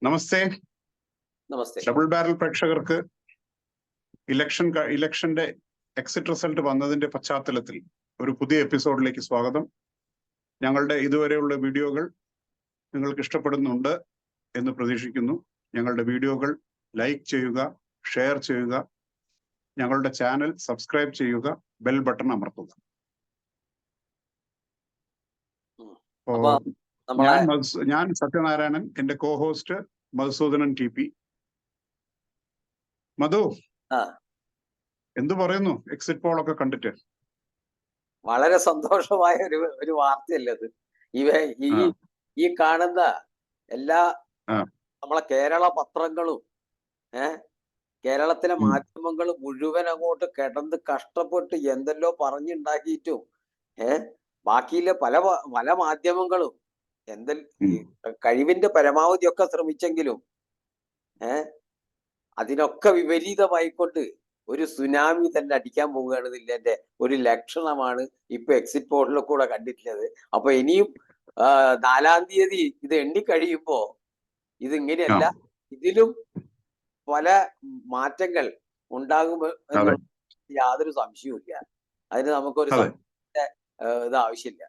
നമസ്തേ. നമസ്തേ. Double barrel പ്രേക്ഷകർക്ക് ഇലക്ഷന്റെ exit result വന്നതിന്റെ പശ്ചാത്തലത്തിൽ ഒരു പുതിയ എപ്പിസോഡിലേക്ക് സ്വാഗതം. ഞങ്ങളുടെ ഇതുവരെയുള്ള വീഡിയോകൾ നിങ്ങൾക്ക് ഇഷ്ടപ്പെടുന്നുണ്ട് എന്ന് പ്രതീക്ഷിക്കുന്നു. ഞങ്ങളുടെ വീഡിയോകൾ ലൈക്ക് ചെയ്യുക, ഷെയർ ചെയ്യുക, ഞങ്ങളുടെ ചാനൽ സബ്സ്ക്രൈബ് ചെയ്യുക, ബെൽ ബട്ടൺ അമർത്തുക. ഞാൻ സത്യനാരായണൻ, എന്റെ കോ ഹോസ്റ്റ് മധുസൂദനൻ TP. മധു, എന്തു പറയുന്നു എക്സിറ്റ് പോൾ ഒക്കെ കണ്ടിട്ട്? വളരെ സന്തോഷമായ ഒരു വാർത്തയല്ലേ അത്. ഈ കാണുന്ന എല്ലാ നമ്മളെ കേരള പത്രങ്ങളും കേരളത്തിലെ മാധ്യമങ്ങളും മുഴുവൻ അങ്ങോട്ട് കിടന്ന് കഷ്ടപ്പെട്ട് എന്തെല്ലോ പറഞ്ഞുണ്ടാക്കിയിട്ടും ബാക്കിയിലെ പല പല മാധ്യമങ്ങളും കഴിവിന്റെ പരമാവധി ഒക്കെ ശ്രമിച്ചെങ്കിലും അതിനൊക്കെ വിപരീതമായിക്കൊണ്ട് ഒരു സുനാമി തന്നെ അടിക്കാൻ പോകുകയാണെന്നില്ല ഒരു ലക്ഷണമാണ് ഇപ്പൊ എക്സിറ്റ് പോളിൽ കൂടെ കണ്ടിട്ടുള്ളത്. അപ്പൊ ഇനിയും 4-ാം തീയതി ഇത് എണ്ണിക്കഴിയുമ്പോ ഇതിങ്ങനെയല്ല, ഇതിലും പല മാറ്റങ്ങൾ ഉണ്ടാകുമെന്ന് യാതൊരു സംശയവുമില്ല. അതിന് നമുക്കൊരു ഇത് ആവശ്യമില്ല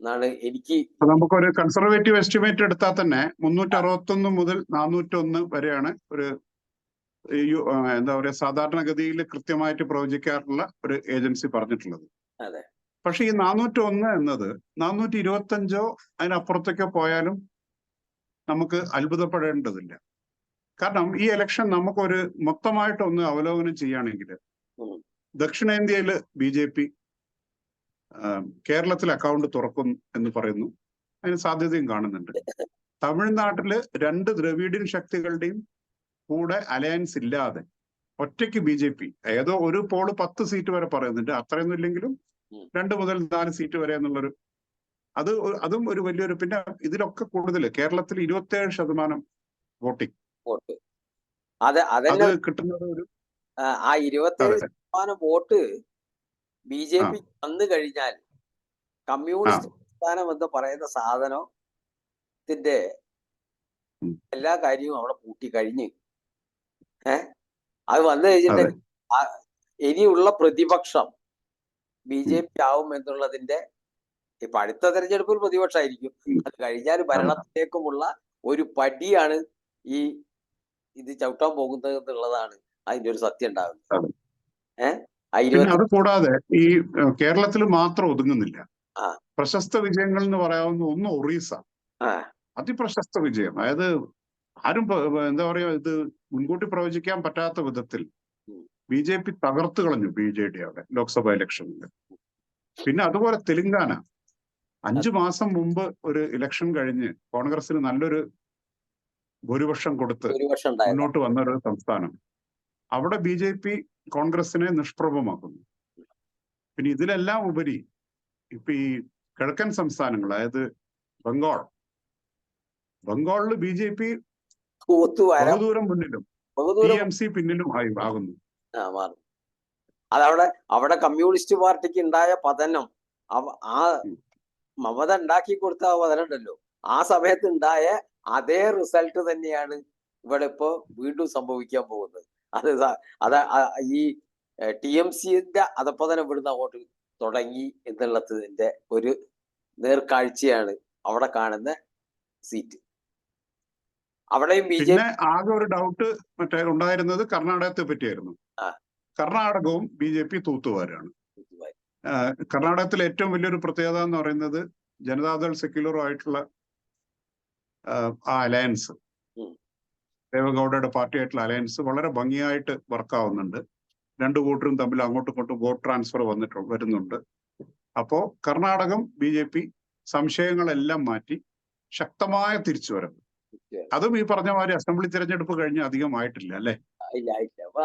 എന്നാണ് എനിക്ക്. നമുക്കൊരു കൺസർവേറ്റീവ് എസ്റ്റിമേറ്റ് എടുത്താൽ തന്നെ 361 മുതൽ 401 വരെയാണ് ഒരു എന്താ പറയാ സാധാരണഗതിയിൽ കൃത്യമായിട്ട് പ്രവചിക്കാറുള്ള ഒരു ഏജൻസി പറഞ്ഞിട്ടുള്ളത്. പക്ഷെ ഈ 401 എന്നത് 425 അതിനപ്പുറത്തേക്കോ പോയാലും നമുക്ക് അത്ഭുതപ്പെടേണ്ടതില്ല. കാരണം ഈ ഇലക്ഷൻ നമുക്കൊരു മൊത്തമായിട്ടൊന്ന് അവലോകനം ചെയ്യുകയാണെങ്കിൽ ദക്ഷിണേന്ത്യയിൽ BJP കേരളത്തിൽ അക്കൗണ്ട് തുറക്കും എന്ന് പറയുന്നു. അതിന് സാധ്യതയും കാണുന്നുണ്ട്. തമിഴ്നാട്ടില് 2 ദ്രവീഡിയൻ ശക്തികളുടെയും കൂടെ അലയൻസ് ഇല്ലാതെ ഒറ്റയ്ക്ക് BJP ഏതോ ഒരു പോള് 10 സീറ്റ് വരെ പറയുന്നുണ്ട്. അത്രയൊന്നും ഇല്ലെങ്കിലും 2 മുതൽ 4 സീറ്റ് വരെ എന്നുള്ളൊരു അതും ഒരു വലിയൊരു. പിന്നെ ഇതിലൊക്കെ കൂടുതൽ കേരളത്തിൽ 27% വോട്ടിംഗ് അത് കിട്ടുന്നത് ഒരു 27% വോട്ട് BJP വന്നു കഴിഞ്ഞാൽ കമ്മ്യൂണിസ്റ്റ് പ്രസ്ഥാനം എന്ന് പറയുന്ന സാധനത്തിന്റെ എല്ലാ കാര്യവും അവിടെ പൂട്ടി കഴിഞ്ഞ് അത് വന്നു കഴിഞ്ഞിട്ടുണ്ടെങ്കിൽ ഇനിയുള്ള പ്രതിപക്ഷം BJP ആവും എന്നുള്ളതിന്റെ ഇപ്പൊ അടുത്ത തെരഞ്ഞെടുപ്പിൽ പ്രതിപക്ഷമായിരിക്കും. അത് കഴിഞ്ഞാൽ ഭരണത്തിലേക്കുമുള്ള ഒരു പടിയാണ് ഇത് ചവിട്ടാൻ പോകുന്നത് എന്നുള്ളതാണ് അതിന്റെ ഒരു സത്യം ഉണ്ടാകുന്നത്. അത് കൂടാതെ ഈ കേരളത്തിൽ മാത്രം ഒതുങ്ങുന്നില്ല. പ്രശസ്ത വിജയങ്ങൾ എന്ന് പറയാവുന്ന ഒന്ന് ഒറീസ, അതിപ്രശസ്ത വിജയം. അതായത് ആരും എന്താ പറയാ ഇത് മുൻകൂട്ടി പ്രവചിക്കാൻ പറ്റാത്ത വിധത്തിൽ BJP തകർത്തു കളഞ്ഞു BJD അവിടെ ലോക്സഭാ ഇലക്ഷനിൽ. പിന്നെ അതുപോലെ തെലുങ്കാന 5 മാസം മുമ്പ് ഒരു ഇലക്ഷൻ കഴിഞ്ഞ് കോൺഗ്രസിന് നല്ലൊരു ഭൂരിപക്ഷം കൊടുത്ത് മുന്നോട്ട് വന്ന ഒരു സംസ്ഥാനം. അവിടെ BJP കോൺഗ്രസിനെ നിഷ്പ്രഭമാക്കുന്നു. പിന്നെ ഇതിലെല്ലാം ഉപരി ഇപ്പൊ ഈ കിഴക്കൻ സംസ്ഥാനങ്ങൾ, അതായത് ബംഗാളില് BJP ബഹുദൂരം മുന്നിലും TMC പിന്നിലും ആകുന്നു. അവിടെ കമ്മ്യൂണിസ്റ്റ് പാർട്ടിക്ക് ഉണ്ടായ പതനം, ആ മമത ഉണ്ടാക്കി കൊടുത്ത പതനം ഉണ്ടല്ലോ, ആ സമയത്ത് ഉണ്ടായ അതേ റിസൾട്ട് തന്നെയാണ് ഇവിടെ ഇപ്പോ വീണ്ടും സംഭവിക്കാൻ പോകുന്നത്. അത് ഈ TMCന്റെ അധപ്പതനം ഇവിടുന്ന് അങ്ങോട്ട് തുടങ്ങി എന്നുള്ളതിന്റെ ഒരു നേർക്കാഴ്ചയാണ് അവിടെ കാണുന്ന സീറ്റ്. അവിടെയും പിന്നെ ആകെ ഒരു ഡൗട്ട് മറ്റേ ഉണ്ടായിരുന്നത് കർണാടകത്തെ പറ്റിയായിരുന്നു. കർണാടകവും BJP തൂത്തുവാരാണ്. കർണാടകത്തിലെ ഏറ്റവും വലിയൊരു പ്രത്യേകത എന്ന് പറയുന്നത് ജനതാദൾ സെക്യുലറും ആയിട്ടുള്ള ആ അലയൻസ്, ദേവഗൌഡയുടെ പാർട്ടിയായിട്ടുള്ള അലയൻസ് വളരെ ഭംഗിയായിട്ട് വർക്കാവുന്നുണ്ട്. 2 കൂട്ടരും തമ്മിൽ അങ്ങോട്ടും ഇങ്ങോട്ടും വോട്ട് ട്രാൻസ്ഫർ വരുന്നുണ്ട്. അപ്പോ കർണാടകം BJP സംശയങ്ങളെല്ലാം മാറ്റി ശക്തമായ തിരിച്ചുവരവ്. അതും ഈ പറഞ്ഞ മാതിരി അസംബ്ലി തിരഞ്ഞെടുപ്പ് കഴിഞ്ഞ് അധികമായിട്ടില്ല അല്ലെ?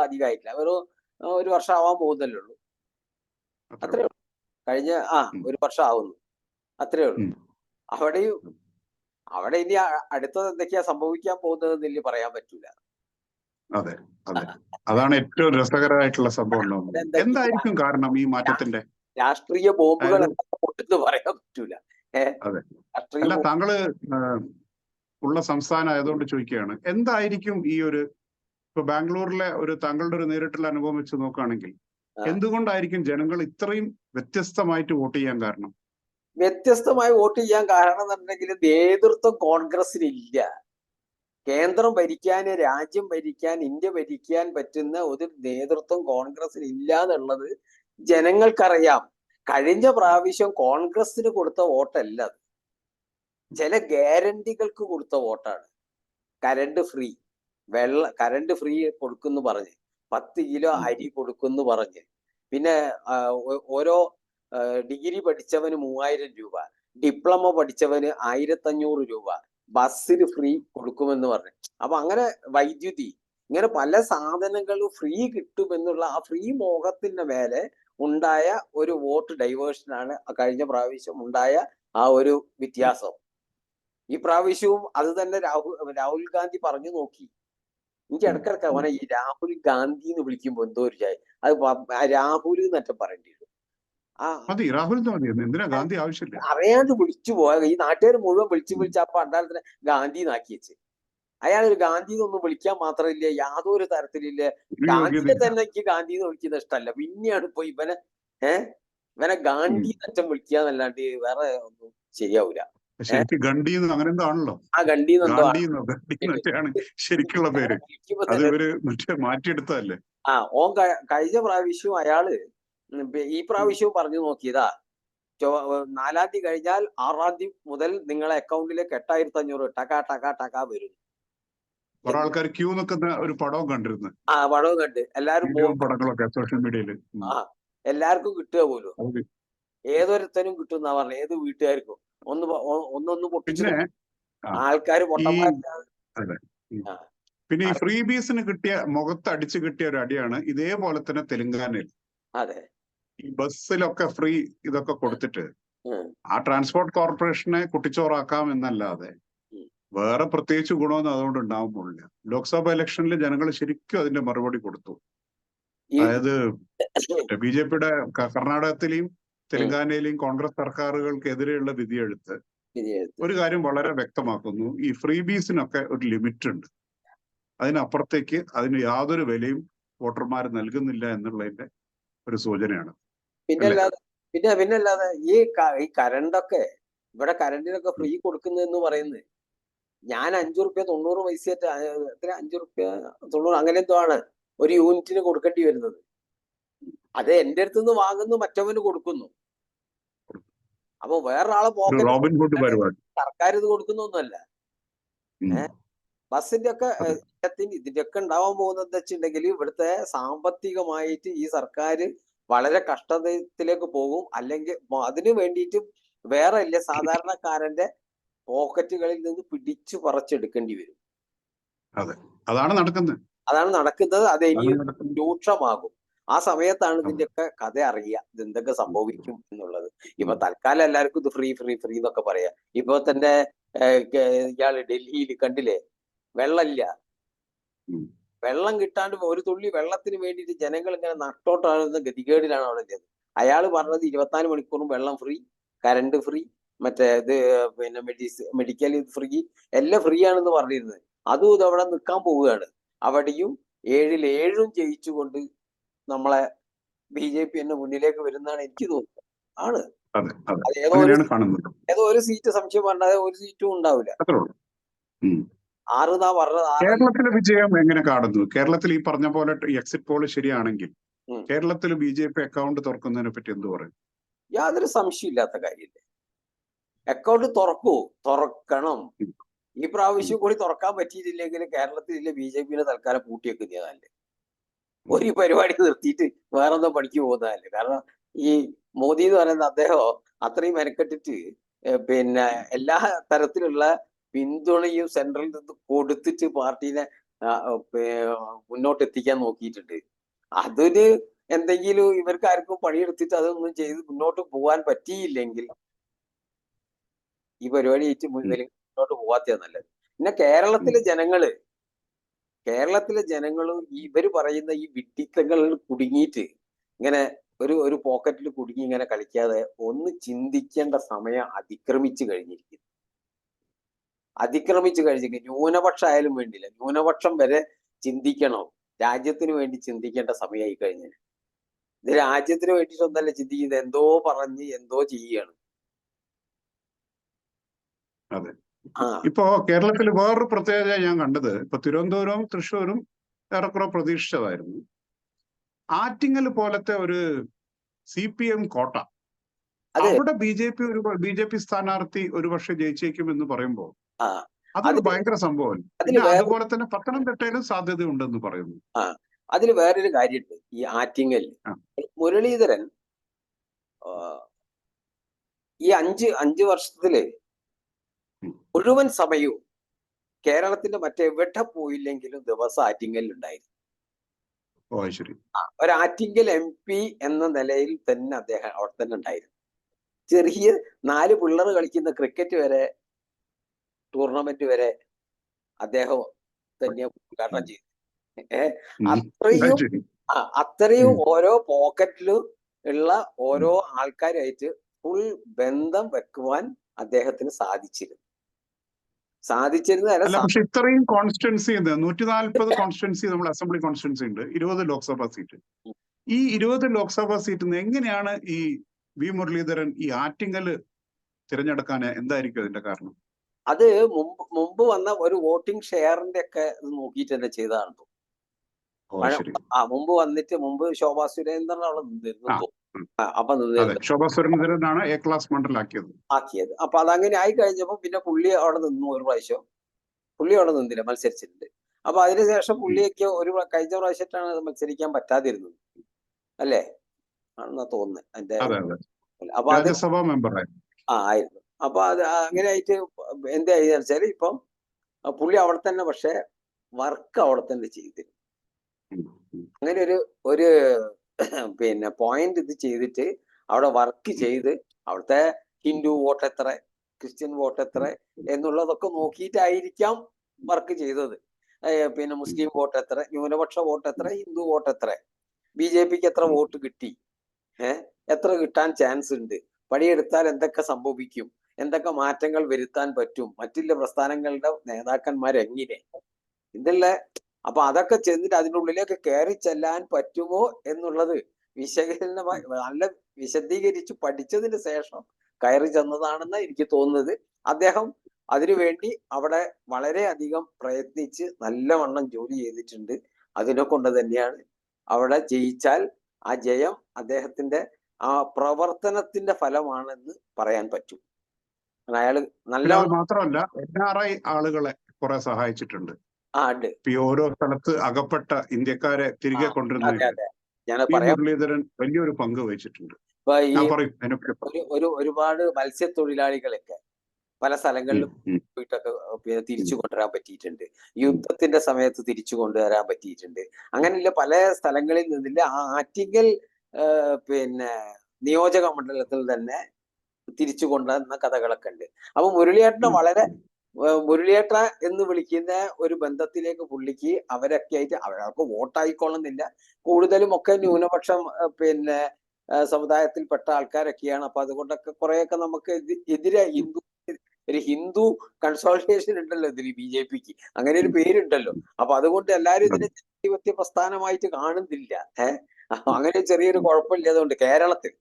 അധികമായിട്ടില്ല. ഒരു വർഷം ആവാൻ പോകുന്നല്ലേ ഉള്ളൂ. അത്രേ ഉള്ളൂ. കഴിഞ്ഞ ഒരു വർഷം ആവുന്നു, അത്രേ ഉള്ളൂ. അവിടെ ഇനി അടുത്തത് എന്തൊക്കെയാ സംഭവിക്കാൻ പോകുന്നതെന്ന് ഇനി പറയാൻ പറ്റൂല. അതെ, അതാണ് ഏറ്റവും രസകരമായിട്ടുള്ള സംഭവം. എന്തായിരിക്കും കാരണം ഈ മാറ്റത്തിന്റെ? രാഷ്ട്രീയ ബോംബുകൾ പൊട്ടുന്നത് പറയാൻ പറ്റൂല. അല്ല, താങ്കള് ഉള്ള സംസ്ഥാനം ആയതുകൊണ്ട് ചോദിക്കുകയാണ്, എന്തായിരിക്കും ഈ ഒരു ഇപ്പൊ ബാംഗ്ലൂരിലെ ഒരു താങ്കളുടെ ഒരു നേരിട്ടുള്ള അനുഭവം വെച്ച് നോക്കുകയാണെങ്കിൽ എന്തുകൊണ്ടായിരിക്കും ജനങ്ങൾ ഇത്രയും വ്യത്യസ്തമായിട്ട് വോട്ട് ചെയ്യാൻ കാരണം? വ്യത്യസ്തമായി വോട്ട് ചെയ്യാൻ കാരണം എന്നുണ്ടെങ്കിൽ നേതൃത്വം കോൺഗ്രസിനില്ല. കേന്ദ്രം ഭരിക്കാൻ, രാജ്യം ഭരിക്കാൻ, ഇന്ത്യ ഭരിക്കാൻ പറ്റുന്ന ഒരു നേതൃത്വം കോൺഗ്രസിന് ഇല്ല എന്നുള്ളത് ജനങ്ങൾക്കറിയാം. കഴിഞ്ഞ പ്രാവശ്യം കോൺഗ്രസിന് കൊടുത്ത വോട്ടല്ല അത്, ചില ഗ്യാരണ്ടികൾക്ക് കൊടുത്ത വോട്ടാണ്. കറണ്ട് ഫ്രീ, കറണ്ട് ഫ്രീ കൊടുക്കുന്നു പറഞ്ഞ്, 10 കിലോ അരി കൊടുക്കുന്നു പറഞ്ഞ്, പിന്നെ ഓരോ ഡിഗ്രി പഠിച്ചവന് 3000 രൂപ, ഡിപ്ലോമ പഠിച്ചവന് 1500 രൂപ, ബസ്സിന് ഫ്രീ കൊടുക്കുമെന്ന് പറഞ്ഞു. അപ്പൊ അങ്ങനെ വൈദ്യുതി, ഇങ്ങനെ പല സാധനങ്ങളും ഫ്രീ കിട്ടുമെന്നുള്ള ആ ഫ്രീ മോഹത്തിന്റെ മേലെ ഉണ്ടായ ഒരു വോട്ട് ഡൈവേർഷനാണ് കഴിഞ്ഞ പ്രാവശ്യം ഉണ്ടായ ആ ഒരു വ്യത്യാസം. ഈ പ്രാവശ്യവും അത് തന്നെ രാഹുൽ ഗാന്ധി പറഞ്ഞു നോക്കി. എനിക്ക് ഇടക്കിടക്ക് അവനെ ഈ രാഹുൽ ഗാന്ധി എന്ന് വിളിക്കുമ്പോ എന്തോ ഒരു അത് രാഹുൽ എന്നറ്റം പറയേണ്ടി വരും. അറിയാണ്ട് വിളിച്ചു പോയ ഈ നാട്ടുകാർ മുഴുവൻ വിളിച്ച് അപ്പൊ അണ്ടാലത്തിന് ഗാന്ധി നാക്കി വെച്ച്. അയാളൊരു ഗാന്ധി എന്നൊന്നും വിളിക്കാൻ മാത്രമില്ല, യാതൊരു തരത്തിലില്ല. ഗാന്ധിയെ തന്നെ എനിക്ക് ഗാന്ധി എന്ന് വിളിക്കുന്ന ഇഷ്ടമല്ല. പിന്നെയാണ് ഇപ്പൊ ഇവനെ ഗാന്ധി എന്നറ്റം വിളിക്കുക എന്നല്ലാണ്ട് വേറെ ഒന്നും ശരിയാവൂല. ആ ഗണ്ടി ശരിക്കുള്ള പേര് മാറ്റിയെടുത്തതല്ലേ. ഓൻ കഴിഞ്ഞ പ്രാവശ്യവും അയാള് ഈ പ്രാവശ്യവും പറഞ്ഞു നോക്കിയതാ, 4-ാം തീയതി കഴിഞ്ഞാൽ 6-ാം തീയതി മുതൽ നിങ്ങളെ അക്കൗണ്ടിലേക്ക് 8500 ടക വരും. കുറെ ആൾക്കാർ ക്യൂ നിൽക്കുന്ന ഒരു പടവും കണ്ടിരുന്നു. പടവും കണ്ട് എല്ലാരും പടങ്ങളൊക്കെ സോഷ്യൽ മീഡിയയിൽ. എല്ലാവർക്കും കിട്ടുക പോലും, ഏതൊരുത്തനും കിട്ടുന്ന പറഞ്ഞ, ഏത് വീട്ടുകാർക്കും ഒന്നൊന്ന് പൊട്ടിച്ച് ആൾക്കാർ പിന്നെ ഈ ഫ്രീ ബീസിന് കിട്ടിയ, മുഖത്ത് അടിച്ചു കിട്ടിയ ഒരു അടിയാണ് ഇതേപോലെ തന്നെ തെലങ്കാനയിൽ. അതെ, ഈ ബസ്സിലൊക്കെ ഫ്രീ ഇതൊക്കെ കൊടുത്തിട്ട് ആ ട്രാൻസ്പോർട്ട് കോർപ്പറേഷനെ കുട്ടിച്ചോറാക്കാം എന്നല്ലാതെ വേറെ പ്രത്യേകിച്ച് ഗുണമൊന്നും അതുകൊണ്ട് ഉണ്ടാവാൻ പോലില്ല. ലോക്സഭ ഇലക്ഷനിൽ ജനങ്ങൾ ശരിക്കും അതിന്റെ മറുപടി കൊടുത്തു. അതായത് BJPയുടെ കർണാടകത്തിലെയും തെലങ്കാനയിലെയും കോൺഗ്രസ് സർക്കാരുകൾക്കെതിരെയുള്ള വിധിയെഴുത്ത് ഒരു കാര്യം വളരെ വ്യക്തമാക്കുന്നു: ഈ ഫ്രീ ബീസിനൊക്കെ ഒരു ലിമിറ്റ് ഉണ്ട്. അതിനപ്പുറത്തേക്ക് അതിന് യാതൊരു വിലയും വോട്ടർമാർ നൽകുന്നില്ല എന്നുള്ളതിന്റെ ഒരു സൂചനയാണ്. പിന്നല്ലാതെ ഈ കറണ്ടൊക്കെ, ഇവിടെ കറണ്ടിനൊക്കെ ഫ്രീ കൊടുക്കുന്നതെന്ന് പറയുന്നത്, ഞാൻ 5 റുപ്യ 90 പൈസ, 5 റുപ്യ 90 അങ്ങനെ എന്തോ ആണ് ഒരു യൂണിറ്റിന് കൊടുക്കേണ്ടി വരുന്നത്. അത് എന്റെ അടുത്ത് നിന്ന് വാങ്ങുന്നു, മറ്റവന് കൊടുക്കുന്നു. അപ്പൊ വേറൊരാളെ പോക്കറ്റ് സർക്കാർ ഇത് കൊടുക്കുന്നൊന്നുമല്ല. ബസ്സിന്റെ ഒക്കെ ഇതിന്റെ ഒക്കെ ഉണ്ടാവാൻ പോകുന്നത് എന്താ വെച്ചിട്ടുണ്ടെങ്കിൽ, ഇവിടുത്തെ സാമ്പത്തികമായിട്ട് ഈ സർക്കാർ വളരെ കഷ്ടത്തിലേക്ക് പോകും. അല്ലെങ്കിൽ അതിനു വേണ്ടിയിട്ട് വേറെ ഇല്ല, സാധാരണക്കാരന്റെ പോക്കറ്റുകളിൽ നിന്ന് പിടിച്ചു പറിച്ചെടുക്കേണ്ടി വരും. അതാണ് നടക്കുന്നത്. അത് ഇനി രൂക്ഷമാകും. ആ സമയത്താണ് ഇതിന്റെയൊക്കെ കഥ അറിയുക, ഇതെന്തൊക്കെ സംഭവിക്കും എന്നുള്ളത്. ഇപ്പൊ തൽക്കാലം എല്ലാവർക്കും ഇത് ഫ്രീ ഫ്രീ ഫ്രീ എന്നൊക്കെ പറയാം. ഇപ്പൊ തന്നെ ഇയാള് ഡൽഹിയിൽ കണ്ടില്ലേ, വെള്ളമില്ല. വെള്ളം കിട്ടാണ്ട് ഒരു തുള്ളി വെള്ളത്തിന് വേണ്ടിയിട്ട് ജനങ്ങൾ ഇങ്ങനെ നട്ടോട്ടാകുന്ന ഗതികേടിലാണ് അവിടെ ഉള്ളത്. അയാൾ പറഞ്ഞത് 24 മണിക്കൂറും വെള്ളം ഫ്രീ, കറണ്ട് ഫ്രീ, മറ്റേ ഇത് പിന്നെ മെഡിക്കൽ ഫ്രീ, എല്ലാം ഫ്രീ ആണെന്ന് പറഞ്ഞിരുന്നത്. അതും ഇത് അവിടെ നിൽക്കാൻ പോവുകയാണ്. അവിടെയും 7-ൽ 7 ജയിച്ചുകൊണ്ട് നമ്മളെ BJP എന്നെ മുന്നിലേക്ക് വരുന്നതാണ് എനിക്ക് തോന്നുന്നത്. ആണ് ഏതോ ഒരു സീറ്റ് സംശയം പറഞ്ഞാൽ ഒരു സീറ്റും ഉണ്ടാവില്ല. 6 പറഞ്ഞത്. കേരളത്തിലെ വിജയം എങ്ങനെ കാണുന്നു? കേരളത്തിൽ ഈ പറഞ്ഞ പോലെ എക്സിറ്റ് പോൾ ശരിയാണെങ്കിൽ കേരളത്തിൽ BJP അക്കൗണ്ട് തുറക്കുന്നതിനെ പറ്റി എന്ത് പറയും? യാതൊരു സംശയമില്ലാത്ത കാര്യമില്ലേ. അക്കൗണ്ട് തുറക്കണം. ഈ പ്രാവശ്യം കൂടി തുറക്കാൻ പറ്റിയിട്ടില്ലെങ്കിൽ കേരളത്തിലെ BJPനെ തൽക്കാലം പൂട്ടിവെക്കുന്നതല്ലേ, ഒരു പരിപാടി നിർത്തിയിട്ട് വേറെന്തോ പണിക്ക് പോകുന്നതല്ലേ. കാരണം ഈ മോദി എന്ന് പറയുന്ന അദ്ദേഹം അത്രയും മെനക്കെട്ടിട്ട് പിന്നെ എല്ലാ തരത്തിലുള്ള പിന്തുണയും സെൻട്രലിൽ നിന്ന് കൊടുത്തിട്ട് പാർട്ടീനെ മുന്നോട്ട് എത്തിക്കാൻ നോക്കിയിട്ടുണ്ട്. അതിന് എന്തെങ്കിലും ഇവർക്ക് ആർക്കും പണിയെടുത്തിട്ട് അതൊന്നും ചെയ്ത് മുന്നോട്ട് പോകാൻ പറ്റിയില്ലെങ്കിൽ ഈ പരിപാടി മുന്നോട്ട് പോവാത്തയാ നല്ലത്. പിന്നെ കേരളത്തിലെ ജനങ്ങളും ഇവര് പറയുന്ന ഈ വിഡ്ഢിത്തങ്ങളിൽ കുടുങ്ങിയിട്ട് ഇങ്ങനെ ഒരു പോക്കറ്റിൽ കുടുങ്ങി ഇങ്ങനെ കളിക്കാതെ ഒന്ന് ചിന്തിക്കേണ്ട സമയം അതിക്രമിച്ചു കഴിഞ്ഞിരിക്കുന്നു. അതിക്രമിച്ചു കഴിഞ്ഞെങ്കിൽ ന്യൂനപക്ഷമായാലും വേണ്ടില്ല, ന്യൂനപക്ഷം വരെ ചിന്തിക്കണം, രാജ്യത്തിന് വേണ്ടി ചിന്തിക്കേണ്ട സമയമായി കഴിഞ്ഞു. ഇത് രാജ്യത്തിന് വേണ്ടിയിട്ടൊന്നല്ല ചിന്തിക്കുന്നത്, എന്തോ പറഞ്ഞ് എന്തോ ചെയ്യുകയാണ്. അതെ. ഇപ്പോ കേരളത്തിൽ വേറൊരു പ്രത്യേകത ഞാൻ കണ്ടത്, ഇപ്പൊ തിരുവനന്തപുരവും തൃശ്ശൂരും ഏറെക്കുറെ പ്രതീക്ഷിച്ചതായിരുന്നു. ആറ്റിങ്ങൽ പോലത്തെ ഒരു CPM കോട്ട, അവിടെ BJP സ്ഥാനാർത്ഥി ഒരുപക്ഷെ ജയിച്ചേക്കും എന്ന് പറയുമ്പോൾ അതൊരു ഭയങ്കര സംഭവം. പിന്നെ അതുപോലെ തന്നെ പത്തനംതിട്ടയിലും സാധ്യത ഉണ്ടെന്ന് പറയുന്നു. അതിൽ വേറൊരു കാര്യമുണ്ട്. ഈ ആറ്റിങ്ങൽ മുരളീധരൻ ഈ അഞ്ച് വർഷത്തില് മുഴുവൻ സമയവും കേരളത്തിന്റെ മറ്റെവിടെ പോയില്ലെങ്കിലും ദിവസം ആറ്റിങ്ങലിൽ ഉണ്ടായിരുന്നു. ഒരു ആറ്റിങ്ങൽ MP എന്ന നിലയിൽ തന്നെ അദ്ദേഹം അവിടെ തന്നെ ഉണ്ടായിരുന്നു. ചെറിയ 4 പിള്ളേർ കളിക്കുന്ന ക്രിക്കറ്റ് വരെ, ടൂർണമെന്റ് വരെ അദ്ദേഹം തന്നെ ഉദ്ഘാടനം ചെയ്തു. അത്രയും ഓരോ പോക്കറ്റിലും ഉള്ള ഓരോ ആൾക്കാരായിട്ട് ഫുൾ ബന്ധം വെക്കുവാൻ അദ്ദേഹത്തിന് സാധിച്ചിരുന്നു. പക്ഷെ ഇത്രയും കോൺസ്റ്റിറ്റ്യുവൻസി 140 കോൺസ്റ്റിറ്റ്യുവൻസി നമ്മൾ അസംബ്ലി കോൺസ്റ്റിറ്റ്യുവൻസി ഉണ്ട്, 20 ലോക്സഭാ സീറ്റ്. ഈ 20 ലോക്സഭാ സീറ്റിൽ എങ്ങനെയാണ് ഈ വി മുരളീധരൻ ഈ ആറ്റിങ്ങല് തിരഞ്ഞെടുക്കാൻ, എന്തായിരിക്കും അതിന്റെ കാരണം? അത് മുമ്പ് വന്ന ഒരു വോട്ടിംഗ് ഷെയറിന്റെ ഒക്കെ നോക്കിയിട്ട് തന്നെ ചെയ്തതാണ്. മുമ്പ് ശോഭാ സുരേന്ദ്രൻ അവിടെ നിന്നിരുന്നു. ശോഭാ സുരേന്ദ്രനാണ് A ക്ലാസ് മണ്ഡലാക്കിയത്. അപ്പൊ അതങ്ങനെ ആയി കഴിഞ്ഞപ്പോ പിന്നെ പുള്ളി അവിടെ നിന്നു. ഒരു പ്രാവശ്യം പുള്ളി അവിടെ നിന്നില്ല, മത്സരിച്ചിട്ടുണ്ട്. അപ്പൊ അതിനുശേഷം പുള്ളിയൊക്കെ കഴിഞ്ഞ പ്രാവശ്യത്താണ് മത്സരിക്കാൻ പറ്റാതിരുന്നത്, അല്ലേ ആണെന്നാ തോന്നുന്നത്. അതിന്റെ അപ്പൊ അത് ആയിരുന്നു. അപ്പൊ അത് അങ്ങനെ ആയിട്ട് എന്തായി വെച്ചാല് ഇപ്പം പുള്ളി അവിടെ തന്നെ, പക്ഷെ വർക്ക് അവിടെ തന്നെ ചെയ്തിരുന്നു. അങ്ങനെ ഒരു പിന്നെ പോയിന്റ് ഇത് ചെയ്തിട്ട് അവിടെ വർക്ക് ചെയ്ത് അവിടുത്തെ ഹിന്ദു വോട്ട് എത്ര, ക്രിസ്ത്യൻ വോട്ട് എത്ര എന്നുള്ളതൊക്കെ നോക്കിയിട്ടായിരിക്കാം വർക്ക് ചെയ്തത്. പിന്നെ മുസ്ലിം വോട്ട് എത്ര, ന്യൂനപക്ഷ വോട്ട് എത്ര, ഹിന്ദു വോട്ട് എത്ര, BJPക്ക് എത്ര വോട്ട് കിട്ടി, എത്ര കിട്ടാൻ ചാൻസ് ഉണ്ട്, പണിയെടുത്താൽ എന്തൊക്കെ സംഭവിക്കും, എന്തൊക്കെ മാറ്റങ്ങൾ വരുത്താൻ പറ്റും, മറ്റുള്ള പ്രസ്ഥാനങ്ങളുടെ നേതാക്കന്മാരെങ്ങനെ ഇതുള്ള. അപ്പൊ അതൊക്കെ ചെന്നിട്ട് അതിൻ്റെ ഉള്ളിലേക്ക് കയറി ചെല്ലാൻ പറ്റുമോ എന്നുള്ളത് വിശകലനമായി നല്ല വിശദീകരിച്ച് പഠിച്ചതിന് ശേഷം കയറി ചെന്നതാണെന്ന് എനിക്ക് തോന്നുന്നത്. അദ്ദേഹം അതിനുവേണ്ടി അവിടെ വളരെയധികം പ്രയത്നിച്ച് നല്ലവണ്ണം ജോലി ചെയ്തിട്ടുണ്ട്. അതിനെ കൊണ്ട് തന്നെയാണ് അവിടെ ജയിച്ചാൽ ആ ജയം അദ്ദേഹത്തിന്റെ ആ പ്രവർത്തനത്തിന്റെ ഫലമാണെന്ന് പറയാൻ പറ്റും. അയാള് നല്ല മാത്രമല്ല NRI ആളുകളെ കുറെ സഹായിച്ചിട്ടുണ്ട്. ഓരോ സ്ഥലത്ത് അകപ്പെട്ട ഇന്ത്യക്കാരെ തിരികെ കൊണ്ടുവരുന്നതിൽ മുരളീധരൻ വലിയൊരു പങ്ക് വഹിച്ചിട്ടുണ്ട്. ഒരുപാട് മത്സ്യത്തൊഴിലാളികളൊക്കെ പല സ്ഥലങ്ങളിലും പോയിട്ടൊക്കെ തിരിച്ചു കൊണ്ടുവരാൻ പറ്റിയിട്ടുണ്ട്. യുദ്ധത്തിന്റെ സമയത്ത് തിരിച്ചു കൊണ്ടുവരാൻ പറ്റിയിട്ടുണ്ട്. അങ്ങനെയുള്ള പല സ്ഥലങ്ങളിൽ നിന്നില്ല ആ ആറ്റിങ്ങൽ പിന്നെ നിയോജക മണ്ഡലത്തിൽ തന്നെ തിരിച്ചു കൊണ്ടുവന്ന കഥകളൊക്കെ ഉണ്ട്. അപ്പൊ മുരളിയേട്ട എന്ന് വിളിക്കുന്ന ഒരു ബന്ധത്തിലേക്ക് പുള്ളിക്ക് അവരൊക്കെ ആയിട്ട് അവർക്ക് വോട്ടായിക്കൊള്ളുന്നില്ല. കൂടുതലും ഒക്കെ ന്യൂനപക്ഷം പിന്നെ സമുദായത്തിൽപ്പെട്ട ആൾക്കാരൊക്കെയാണ്. അപ്പൊ അതുകൊണ്ടൊക്കെ കുറെയൊക്കെ നമുക്ക് എതിരെ ഒരു ഹിന്ദു കൺസോൾട്ടേഷൻ ഉണ്ടല്ലോ ഇതിന്, BJPക്ക് അങ്ങനെ ഒരു പേരുണ്ടല്ലോ. അപ്പൊ അതുകൊണ്ട് എല്ലാരും ഇതിനെ ജനാധിപത്യ പ്രസ്ഥാനമായിട്ട് കാണുന്നില്ല. അങ്ങനെ ചെറിയൊരു കുഴപ്പമില്ലാതുകൊണ്ട് കേരളത്തിൽ,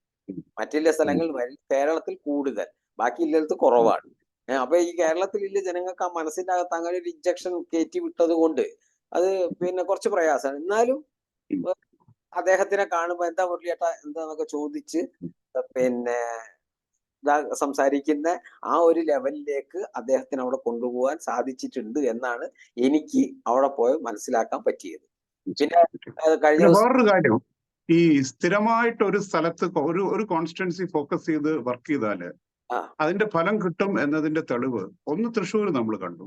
മറ്റുള്ള സ്ഥലങ്ങളിൽ കേരളത്തിൽ കൂടുതൽ, ബാക്കിയില്ലത്ത് കുറവാണ്. അപ്പൊ ഈ കേരളത്തിലുള്ള ജനങ്ങൾക്ക് ആ മനസ്സിന്റെ അകത്ത് അങ്ങനെ ഒരു ഇഞ്ചക്ഷൻ കയറ്റി വിട്ടത് കൊണ്ട് അത് പിന്നെ കുറച്ച് പ്രയാസമാണ്. എന്നാലും അദ്ദേഹത്തിനെ കാണുമ്പോ എന്താ മുരളിയേട്ട എന്താന്നൊക്കെ ചോദിച്ച് പിന്നെ സംസാരിക്കുന്ന ആ ഒരു ലെവലിലേക്ക് അദ്ദേഹത്തിന് അവിടെ കൊണ്ടുപോകാൻ സാധിച്ചിട്ടുണ്ട് എന്നാണ് എനിക്ക് അവിടെ പോയി മനസ്സിലാക്കാൻ പറ്റിയത്. പിന്നെ കഴിഞ്ഞ വേറൊരു കാര്യം, ഈ സ്ഥിരമായിട്ട് ഒരു സ്ഥലത്ത് ഒരു കോൺസ്റ്റിറ്റ്യുവൻസി ഫോക്കസ് ചെയ്ത് വർക്ക് ചെയ്താല് അതിന്റെ ഫലം കിട്ടും എന്നതിന്റെ തെളിവ് ഒന്ന് തൃശ്ശൂർ നമ്മൾ കണ്ടു,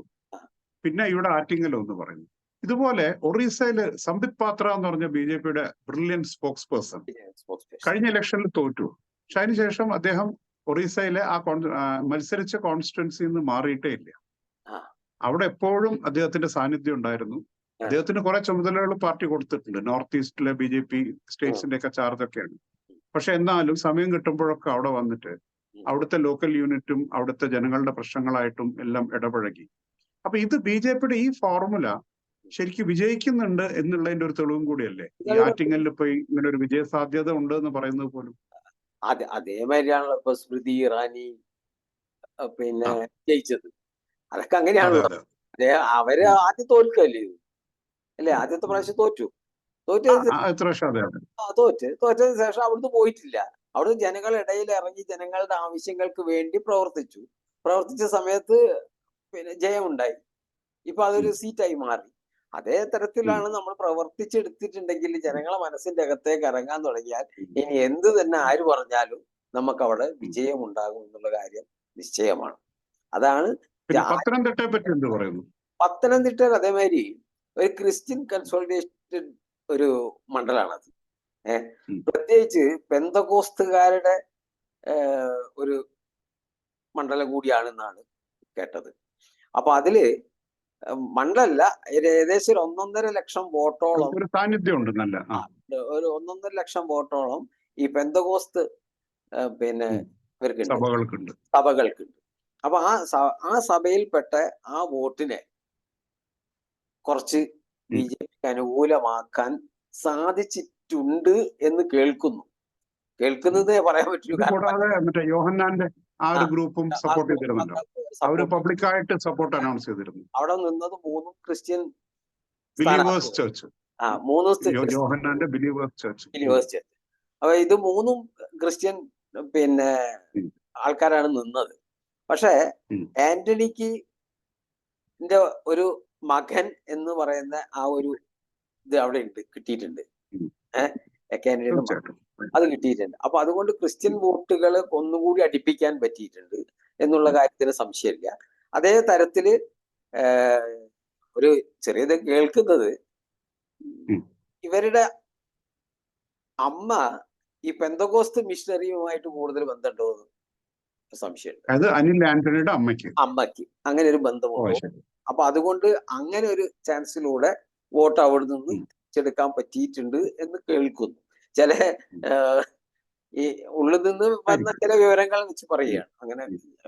പിന്നെ ഇവിടെ ആറ്റിങ്ങൽ ഒന്ന് പറയുന്നു. ഇതുപോലെ ഒറീസയില് സംബിത് പാത്ര എന്ന് പറഞ്ഞ BJPയുടെ ബ്രില്യൻ സ്പോക്സ് പേഴ്സൺ കഴിഞ്ഞ ഇലക്ഷനിൽ തോറ്റു. പക്ഷെ അതിനുശേഷം അദ്ദേഹം ഒറീസയിലെ മത്സരിച്ച കോൺസ്റ്റിറ്റ്യുവൻസിയിൽ നിന്ന് മാറിയിട്ടേ ഇല്ല. അവിടെ എപ്പോഴും അദ്ദേഹത്തിന്റെ സാന്നിധ്യം ഉണ്ടായിരുന്നു. അദ്ദേഹത്തിന് കുറെ ചുമതലകൾ പാർട്ടി കൊടുത്തിട്ടുണ്ട്. നോർത്ത് ഈസ്റ്റിലെ BJP സ്റ്റേറ്റ്സിന്റെ ഒക്കെ ചാർജ് ഒക്കെയാണ്. പക്ഷെ എന്നാലും സമയം കിട്ടുമ്പോഴൊക്കെ അവിടെ വന്നിട്ട് അവിടുത്തെ ലോക്കൽ യൂണിറ്റും അവിടുത്തെ ജനങ്ങളുടെ പ്രശ്നങ്ങളായിട്ടും എല്ലാം ഇടപഴകി. അപ്പൊ ഇത് BJPയുടെ ഈ ഫോർമുല ശരിക്കും വിജയിക്കുന്നുണ്ട് എന്നുള്ളതിന്റെ ഒരു തെളിവും കൂടിയല്ലേ ഈ ആറ്റിങ്ങലിൽ ഇപ്പൊ ഇങ്ങനെ ഒരു വിജയ സാധ്യത ഉണ്ട് എന്ന് പറയുന്നത് പോലും. അതേമാതിരിയാണല്ലോ ഇപ്പൊ സ്മൃതി ഇറാനി പിന്നെ ജയിച്ചത്. അതൊക്കെ അങ്ങനെയാണല്ലോ. അവര് ആദ്യം തോൽക്കല്ലേ ഇത് അല്ലേ? ആദ്യത്തെ പ്രാവശ്യം തോറ്റതിന് ശേഷം അവിടുന്ന് പോയിട്ടില്ല. അവിടുന്ന് ജനങ്ങളുടെ ഇടയിൽ ഇറങ്ങി ജനങ്ങളുടെ ആവശ്യങ്ങൾക്ക് വേണ്ടി പ്രവർത്തിച്ച സമയത്ത് പിന്നെ ജയമുണ്ടായി. ഇപ്പൊ അതൊരു സീറ്റായി മാറി. അതേ തരത്തിലാണ് നമ്മൾ പ്രവർത്തിച്ചെടുത്തിട്ടുണ്ടെങ്കിൽ ജനങ്ങളെ മനസ്സിന്റെ അകത്തേക്ക് ഇറങ്ങാൻ തുടങ്ങിയാൽ ഇനി എന്ത് തന്നെ ആര് പറഞ്ഞാലും നമുക്ക് അവിടെ വിജയം ഉണ്ടാകും എന്നുള്ള കാര്യം നിശ്ചയമാണ്. അതാണ് പത്തനംതിട്ടയെ പറ്റി എന്ത് പറയുന്നു? പത്തനംതിട്ടയിൽ അതേമാതിരി ഒരു ക്രിസ്ത്യൻ കൺസോളിഡേറ്റഡ് ഒരു മണ്ഡലമാണത്. പ്രത്യേകിച്ച് പെന്തകോസ്തുകാരുടെ ഒരു മണ്ഡലം കൂടിയാണെന്നാണ് കേട്ടത്. അപ്പൊ അതില് മണ്ഡലല്ല, ഏകദേശം 1.5 ലക്ഷം വോട്ടോളം സാന്നിധ്യമുണ്ട്. ഒരു 1.5 ലക്ഷം വോട്ടോളം ഈ പെന്തകോസ്ത് പിന്നെ സഭകൾക്കുണ്ട്. അപ്പൊ ആ സഭയിൽപ്പെട്ട ആ വോട്ടിനെ കുറച്ച് BJPക്ക് അനുകൂലമാക്കാൻ സാധിച്ചിട്ടുണ്ട് എന്ന് കേൾക്കുന്നതേ പറയാൻ പറ്റൂ. യോഹന്നാന്റെ ആ ഒരു ഗ്രൂപ്പും സപ്പോർട്ട് ചെയ്തിരുന്നല്ലോ. അവര് പബ്ലിക്കായിട്ട് സപ്പോർട്ട് അനൗൺസ് ചെയ്തിരുന്നു. അവിടെ നിന്നത് 3 ക്രിസ്ത്യൻ ബിലീവേഴ്സ് ചർച്ച്. 3 യോഹന്നാന്റെ ബിലീവേഴ്സ് ചർച്ച്. അപ്പൊ ഇത് 3 ക്രിസ്ത്യൻ പിന്നെ ആൾക്കാരാണ് നിന്നത്. പക്ഷെ ആന്റണിക്ക് ഒരു മകൻ എന്ന് പറയുന്ന ആ ഒരു ഇത് അവിടെ ഉണ്ട്, കിട്ടിയിട്ടുണ്ട്. അത് കിട്ടിയിട്ടുണ്ട്. അപ്പൊ അതുകൊണ്ട് ക്രിസ്ത്യൻ വോട്ടുകൾ ഒന്നുകൂടി അടുപ്പിക്കാൻ പറ്റിയിട്ടുണ്ട് എന്നുള്ള കാര്യത്തിന് സംശയമില്ല. അതേ തരത്തില് ഒരു ചെറിയത് കേൾക്കുന്നത്, ഇവരുടെ അമ്മ ഈ പെന്തകോസ്ത് മിഷണറിയുമായിട്ട് കൂടുതൽ ബന്ധമുണ്ടോ എന്ന് സംശയമുണ്ട്. അനിൽ ആന്റണിയുടെ അമ്മയ്ക്ക് അങ്ങനെ ഒരു ബന്ധമുണ്ടോ? അപ്പൊ അതുകൊണ്ട് അങ്ങനെ ഒരു ചാൻസിലൂടെ വോട്ട് അവിടെ നിന്ന് ചെടുക്കാൻ പറ്റിയിട്ടുണ്ട് എന്ന് കേൾക്കുന്നു. ചില ഈ ഉള്ളിൽ നിന്ന് വന്ന ചില വിവരങ്ങൾ വെച്ച് പറയുകയാണ്.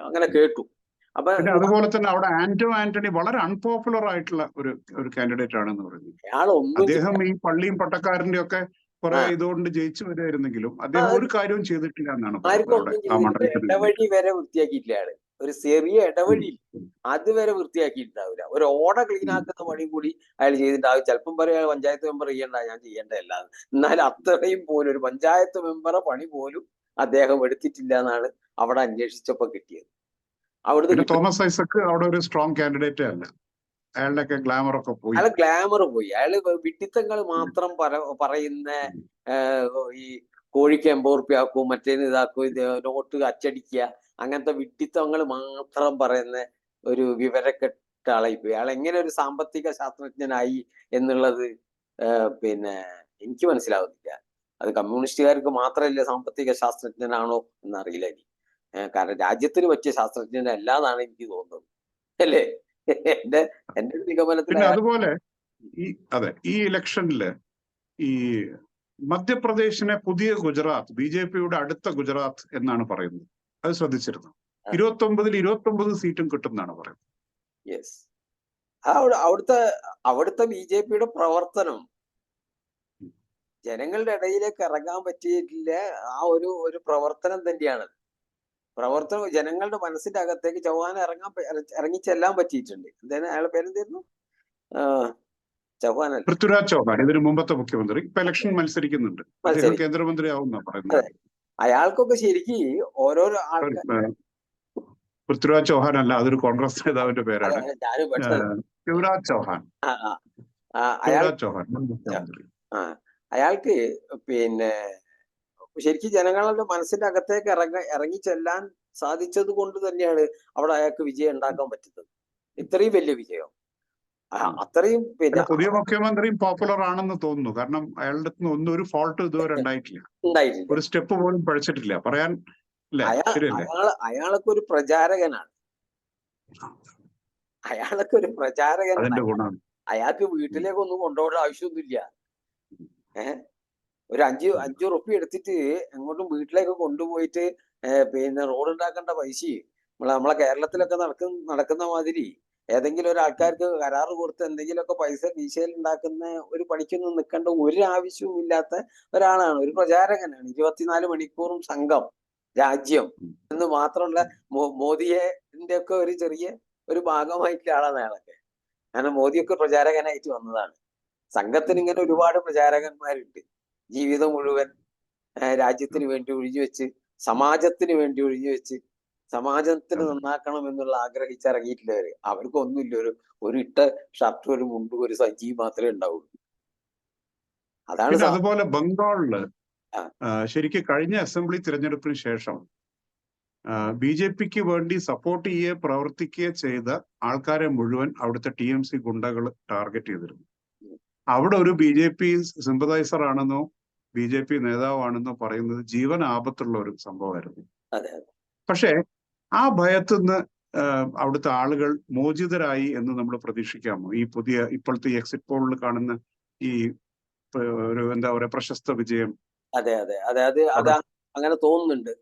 അങ്ങനെ കേട്ടു. അപ്പൊ അതുപോലെ തന്നെ അവിടെ ആന്റണി വളരെ അൺപോപ്പുലർ ആയിട്ടുള്ള ഒരു കാൻഡിഡേറ്റ് ആണെന്ന് പറയുന്നത്. അദ്ദേഹം ഈ പള്ളിയും പട്ടക്കാരന്റെ ഒക്കെ കുറെ ഇതുകൊണ്ട് ജയിച്ചു വരുമായിരുന്നെങ്കിലും അദ്ദേഹം ഒരു കാര്യവും ചെയ്തിട്ടില്ല എന്നാണ്. ഇടവഴി വരെ വൃത്തിയാക്കിയിട്ടില്ല. ഒരു ചെറിയ ഇടവഴി അതുവരെ വൃത്തിയാക്കിയിട്ടുണ്ടാവില്ല. ഒരു ഓട ക്ലീൻ ആക്കുന്ന പണി കൂടി അയാൾ ചെയ്തിട്ടുണ്ടാവും. ചിലപ്പം പറയാ പഞ്ചായത്ത് മെമ്പർ ചെയ്യണ്ട, ഞാൻ ചെയ്യേണ്ടതല്ല. എന്നാൽ അത്രയും പോലും ഒരു പഞ്ചായത്ത് മെമ്പറെ പണി പോലും അദ്ദേഹം എടുത്തിട്ടില്ല എന്നാണ് അവിടെ അന്വേഷിച്ചപ്പോ കിട്ടിയത്. അവിടുന്ന് തോമസ് ഐസക് അവിടെ ഒരു സ്ട്രോങ് കാൻഡിഡേറ്റ് അല്ല. അയാളുടെ ഗ്ലാമർ ഒക്കെ പോയി. അയാള് വിഡ്ഢിത്തങ്ങൾ മാത്രം പറയുന്ന ഈ കോഴിക്ക് 80 ഉറുപ്പ്യാക്കും, മറ്റേന്ന് ഇതാക്കും, ഇത് നോട്ട് അച്ചടിക്കുക, അങ്ങനത്തെ വിഡ്ഢിത്തങ്ങൾ മാത്രം പറയുന്ന ഒരു വിവരക്കെട്ട ആളായിപ്പോയി. അയാൾ എങ്ങനെ ഒരു സാമ്പത്തിക ശാസ്ത്രജ്ഞനായി എന്നുള്ളത് പിന്നെ എനിക്ക് മനസ്സിലാവുന്നില്ല. അത് കമ്മ്യൂണിസ്റ്റുകാർക്ക് മാത്രമല്ല സാമ്പത്തിക ശാസ്ത്രജ്ഞനാണോ എന്നറിയില്ല ഇനി. കാരണം രാജ്യത്തിന് പറ്റിയ ശാസ്ത്രജ്ഞനല്ലാന്നാണ് എനിക്ക് തോന്നുന്നത്, അല്ലേ? എന്റെ ഒരു നിഗമനത്തിൽ. അതുപോലെ ഈ ഇലക്ഷനില് ഈ മധ്യപ്രദേശിനെ പുതിയ ഗുജറാത്ത്, BJPയുടെ അടുത്ത ഗുജറാത്ത് എന്നാണ് പറയുന്നത്. അത് ശ്രദ്ധിച്ചിരുന്നു. 29 സീറ്റും കിട്ടുമെന്നാണ് പറയുന്നത്. യെസ്, അവിടുത്തെ BJPയുടെ പ്രവർത്തനം ജനങ്ങളുടെ ഇടയിലേക്ക് ഇറങ്ങാൻ പറ്റിയിട്ടില്ല. ആ ഒരു പ്രവർത്തനം തന്നെയാണ്. പ്രവർത്തനം ജനങ്ങളുടെ മനസ്സിന്റെ അകത്തേക്ക് ചൗഹാൻ ഇറങ്ങി ചെല്ലാൻ പറ്റിയിട്ടുണ്ട്. എന്തായാലും അയാളുടെ പേരെന്തായിരുന്നു? ചൗഹാൻ. പൃഥ്വിരാജ് ചൗഹാൻ, ഇതിന് മുമ്പത്തെ മുഖ്യമന്ത്രി, ഇപ്പൊ ഇലക്ഷൻ മത്സരിക്കുന്നുണ്ട്. കേന്ദ്രമന്ത്രി ആവുന്ന പറയുന്നത്. അയാൾക്കൊക്കെ ശരിക്കും ഓരോരോ ആൾക്കാർ. പൃഥ്വിരാജ് ചൗഹാൻ അല്ല, അതൊരു കോൺഗ്രസ് നേതാവിന്റെ പേരാണ്. ശിവരാജ് ചൗഹാൻ. അയാൾക്ക് പിന്നെ ശരിക്കും ജനങ്ങളുടെ മനസ്സിന്റെ അകത്തേക്ക് ഇറങ്ങി ചെല്ലാൻ സാധിച്ചത് കൊണ്ട് തന്നെയാണ് അവിടെ അയാൾക്ക് വിജയം ഉണ്ടാക്കാൻ പറ്റുന്നത്. ഇത്രയും വലിയ വിജയം. അത്രയും പിന്നെ പുതിയ മുഖ്യമന്ത്രിയും പോപ്പുലർ ആണെന്ന് തോന്നുന്നു. കാരണം അയാളുടെ ഒന്നും ഒരു ഫോൾട്ട് ഇതുവരെ ഉണ്ടായിട്ടില്ല. ഒരു സ്റ്റെപ്പ് പോലും പഠിച്ചിട്ടില്ല പറയാൻ. അയാളൊക്കെ ഒരു പ്രചാരകനാണ്. അയാൾക്ക് വീട്ടിലേക്കൊന്നും കൊണ്ടുപോകേണ്ട ആവശ്യമൊന്നുമില്ല. ഒരു 5 ഉറുപ്പ്യ എടുത്തിട്ട് എങ്ങോട്ടും വീട്ടിലേക്ക് കൊണ്ടുപോയിട്ട് പിന്നെ റോഡ് ഉണ്ടാക്കേണ്ട പൈസയും നമ്മളെ കേരളത്തിലൊക്കെ നടക്കുന്ന മാതിരി ഏതെങ്കിലും ഒരു ആൾക്കാർക്ക് കരാറ് കൊടുത്ത് എന്തെങ്കിലുമൊക്കെ പൈസ കീശയിൽ ഉണ്ടാക്കുന്ന ഒരു പണിക്കൊന്നും നിൽക്കേണ്ട ഒരു ആവശ്യവും ഇല്ലാത്ത ഒരാളാണ്, ഒരു പ്രചാരകനാണ്. 24 മണിക്കൂറും സംഘം രാജ്യം എന്ന് മാത്രമുള്ള മോദിയുടെ ഒക്കെ ഒരു ചെറിയ ഒരു ഭാഗമായിട്ടുള്ള ആളാണ് അയാളൊക്കെ. കാരണം മോദിയൊക്കെ പ്രചാരകനായിട്ട് വന്നതാണ്. സംഘത്തിന് ഇങ്ങനെ ഒരുപാട് പ്രചാരകന്മാരുണ്ട്. ജീവിതം മുഴുവൻ രാജ്യത്തിന് വേണ്ടി ഒഴിഞ്ഞു വെച്ച്, സമാജത്തിന് വേണ്ടി ഒഴിഞ്ഞു വെച്ച്, സമാജത്തിന് നന്നാക്കണം എന്നുള്ള ആഗ്രഹിച്ചിറങ്ങിയിട്ടുള്ളവര്. അവർക്കൊന്നുമില്ല, ഒരു ഇട്ട ഷർട്ടും ഒരു മുണ്ടും ഒരു സഞ്ചിയും മാത്രമേ ഉണ്ടാവുള്ളൂ. അതാണ്. അതുപോലെ ബംഗാളില് ശരിക്കും കഴിഞ്ഞ അസംബ്ലി തിരഞ്ഞെടുപ്പിന് ശേഷം BJPക്ക് വേണ്ടി സപ്പോർട്ട് ചെയ്യുകയോ പ്രവർത്തിക്കുകയോ ചെയ്ത ആൾക്കാരെ മുഴുവൻ അവിടുത്തെ TMC ഗുണ്ടകൾ ടാർഗറ്റ് ചെയ്തിരുന്നു. അവിടെ ഒരു BJP സിമ്പതൈസർ ആണെന്നോ BJP നേതാവാണെന്നോ പറയുന്നത് ജീവൻ ആപത്തുള്ള ഒരു സംഭവമായിരുന്നു. പക്ഷേ ആ ഭയത്തുനിന്ന് അവിടുത്തെ ആളുകൾ മോചിതരായി എന്ന് നമ്മൾ പ്രതീക്ഷിക്കാമോ? ഈ ഇപ്പോഴത്തെ എക്സിറ്റ് പോളിൽ കാണുന്ന ഈ ഒരു എന്താ പറയുക പ്രശസ്ത വിജയം. അതെ, അങ്ങനെ തോന്നുന്നുണ്ട്.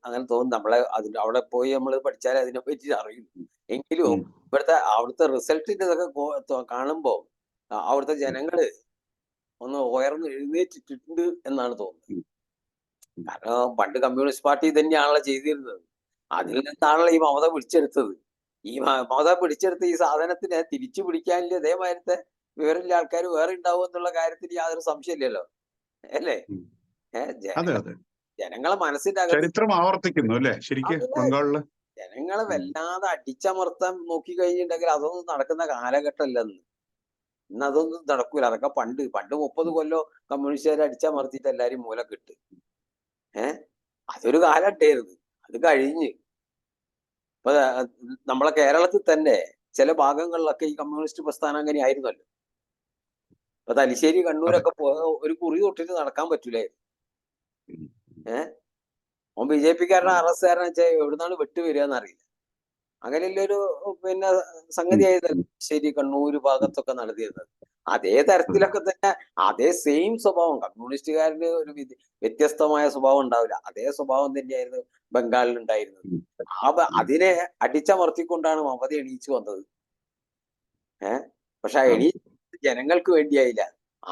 നമ്മളെ അവിടെ പോയി നമ്മൾ പഠിച്ചാലേ അതിനെ പറ്റി അറിയും. എങ്കിലും അവിടുത്തെ റിസൾട്ടിന്റെ ഇതൊക്കെ കാണുമ്പോ അവിടുത്തെ ജനങ്ങള് ഒന്ന് ഉയർന്ന് എഴുന്നേറ്റിട്ടുണ്ട് എന്നാണ് തോന്നുന്നത്. കാരണം പണ്ട് കമ്മ്യൂണിസ്റ്റ് പാർട്ടി തന്നെയാണല്ലോ ചെയ്തിരുന്നത്. അതിൽ നിന്നാണല്ലോ ഈ മമത പിടിച്ചെടുത്തത്. ഈ മമത പിടിച്ചെടുത്ത ഈ സാധനത്തിനെ തിരിച്ചു പിടിക്കാനില്ല ഇതേമാതിരത്തെ വിവരമില്ല ആൾക്കാർ വേറെ ഉണ്ടാവും എന്നുള്ള കാര്യത്തിൽ യാതൊരു സംശയമില്ലല്ലോ, അല്ലേ? ജനങ്ങളെ മനസ്സിന്റെ ചരിത്രം ആവർത്തിക്കുന്നു അല്ലേ ശരിക്കും ബംഗാളില്. ജനങ്ങളെ വല്ലാതെ അടിച്ചമർത്താൻ നോക്കി കഴിഞ്ഞിട്ടുണ്ടെങ്കിൽ അതൊന്നും നടക്കുന്ന കാലഘട്ടമല്ലെന്ന്. ഇന്ന് അതൊന്നും നടക്കൂല. അതൊക്കെ പണ്ട് 30 കൊല്ലോ കമ്മ്യൂണിസ്റ്റുകാരെ അടിച്ചമർത്തിയിട്ട് എല്ലാരും മൂലക്കിട്ട്. അതൊരു കാലഘട്ടമായിരുന്നു. അത് കഴിഞ്ഞ് ഇപ്പൊ നമ്മളെ കേരളത്തിൽ തന്നെ ചില ഭാഗങ്ങളിലൊക്കെ ഈ കമ്മ്യൂണിസ്റ്റ് പ്രസ്ഥാനം അങ്ങനെ ആയിരുന്നല്ലോ. ഇപ്പൊ തലശ്ശേരി കണ്ണൂരൊക്കെ ഒരു കുറി തൊട്ടിട്ട് നടക്കാൻ പറ്റൂലായിരുന്നു. ഓൻ BJPക്കാരനെ അറസ്റ്റുകാരനെ വെച്ചാൽ എവിടുന്നാണ് വിട്ടുവരിക എന്നറിയില്ല. അങ്ങനെയുള്ളൊരു പിന്നെ സംഗതി ആയതല്ല ശരി കണ്ണൂര് ഭാഗത്തൊക്കെ നടത്തിയിരുന്നത്. അതേ തരത്തിലൊക്കെ തന്നെ അതേ സെയിം സ്വഭാവം കമ്മ്യൂണിസ്റ്റുകാരന് ഒരു വ്യത്യസ്തമായ സ്വഭാവം ഉണ്ടാവില്ല. അതേ സ്വഭാവം തന്നെയായിരുന്നു ബംഗാളിൽ ഉണ്ടായിരുന്നത്. അതിനെ അടിച്ചമർത്തിക്കൊണ്ടാണ് മമത എണീച്ചു വന്നത്. പക്ഷെ ജനങ്ങൾക്ക് വേണ്ടിയായില്ല,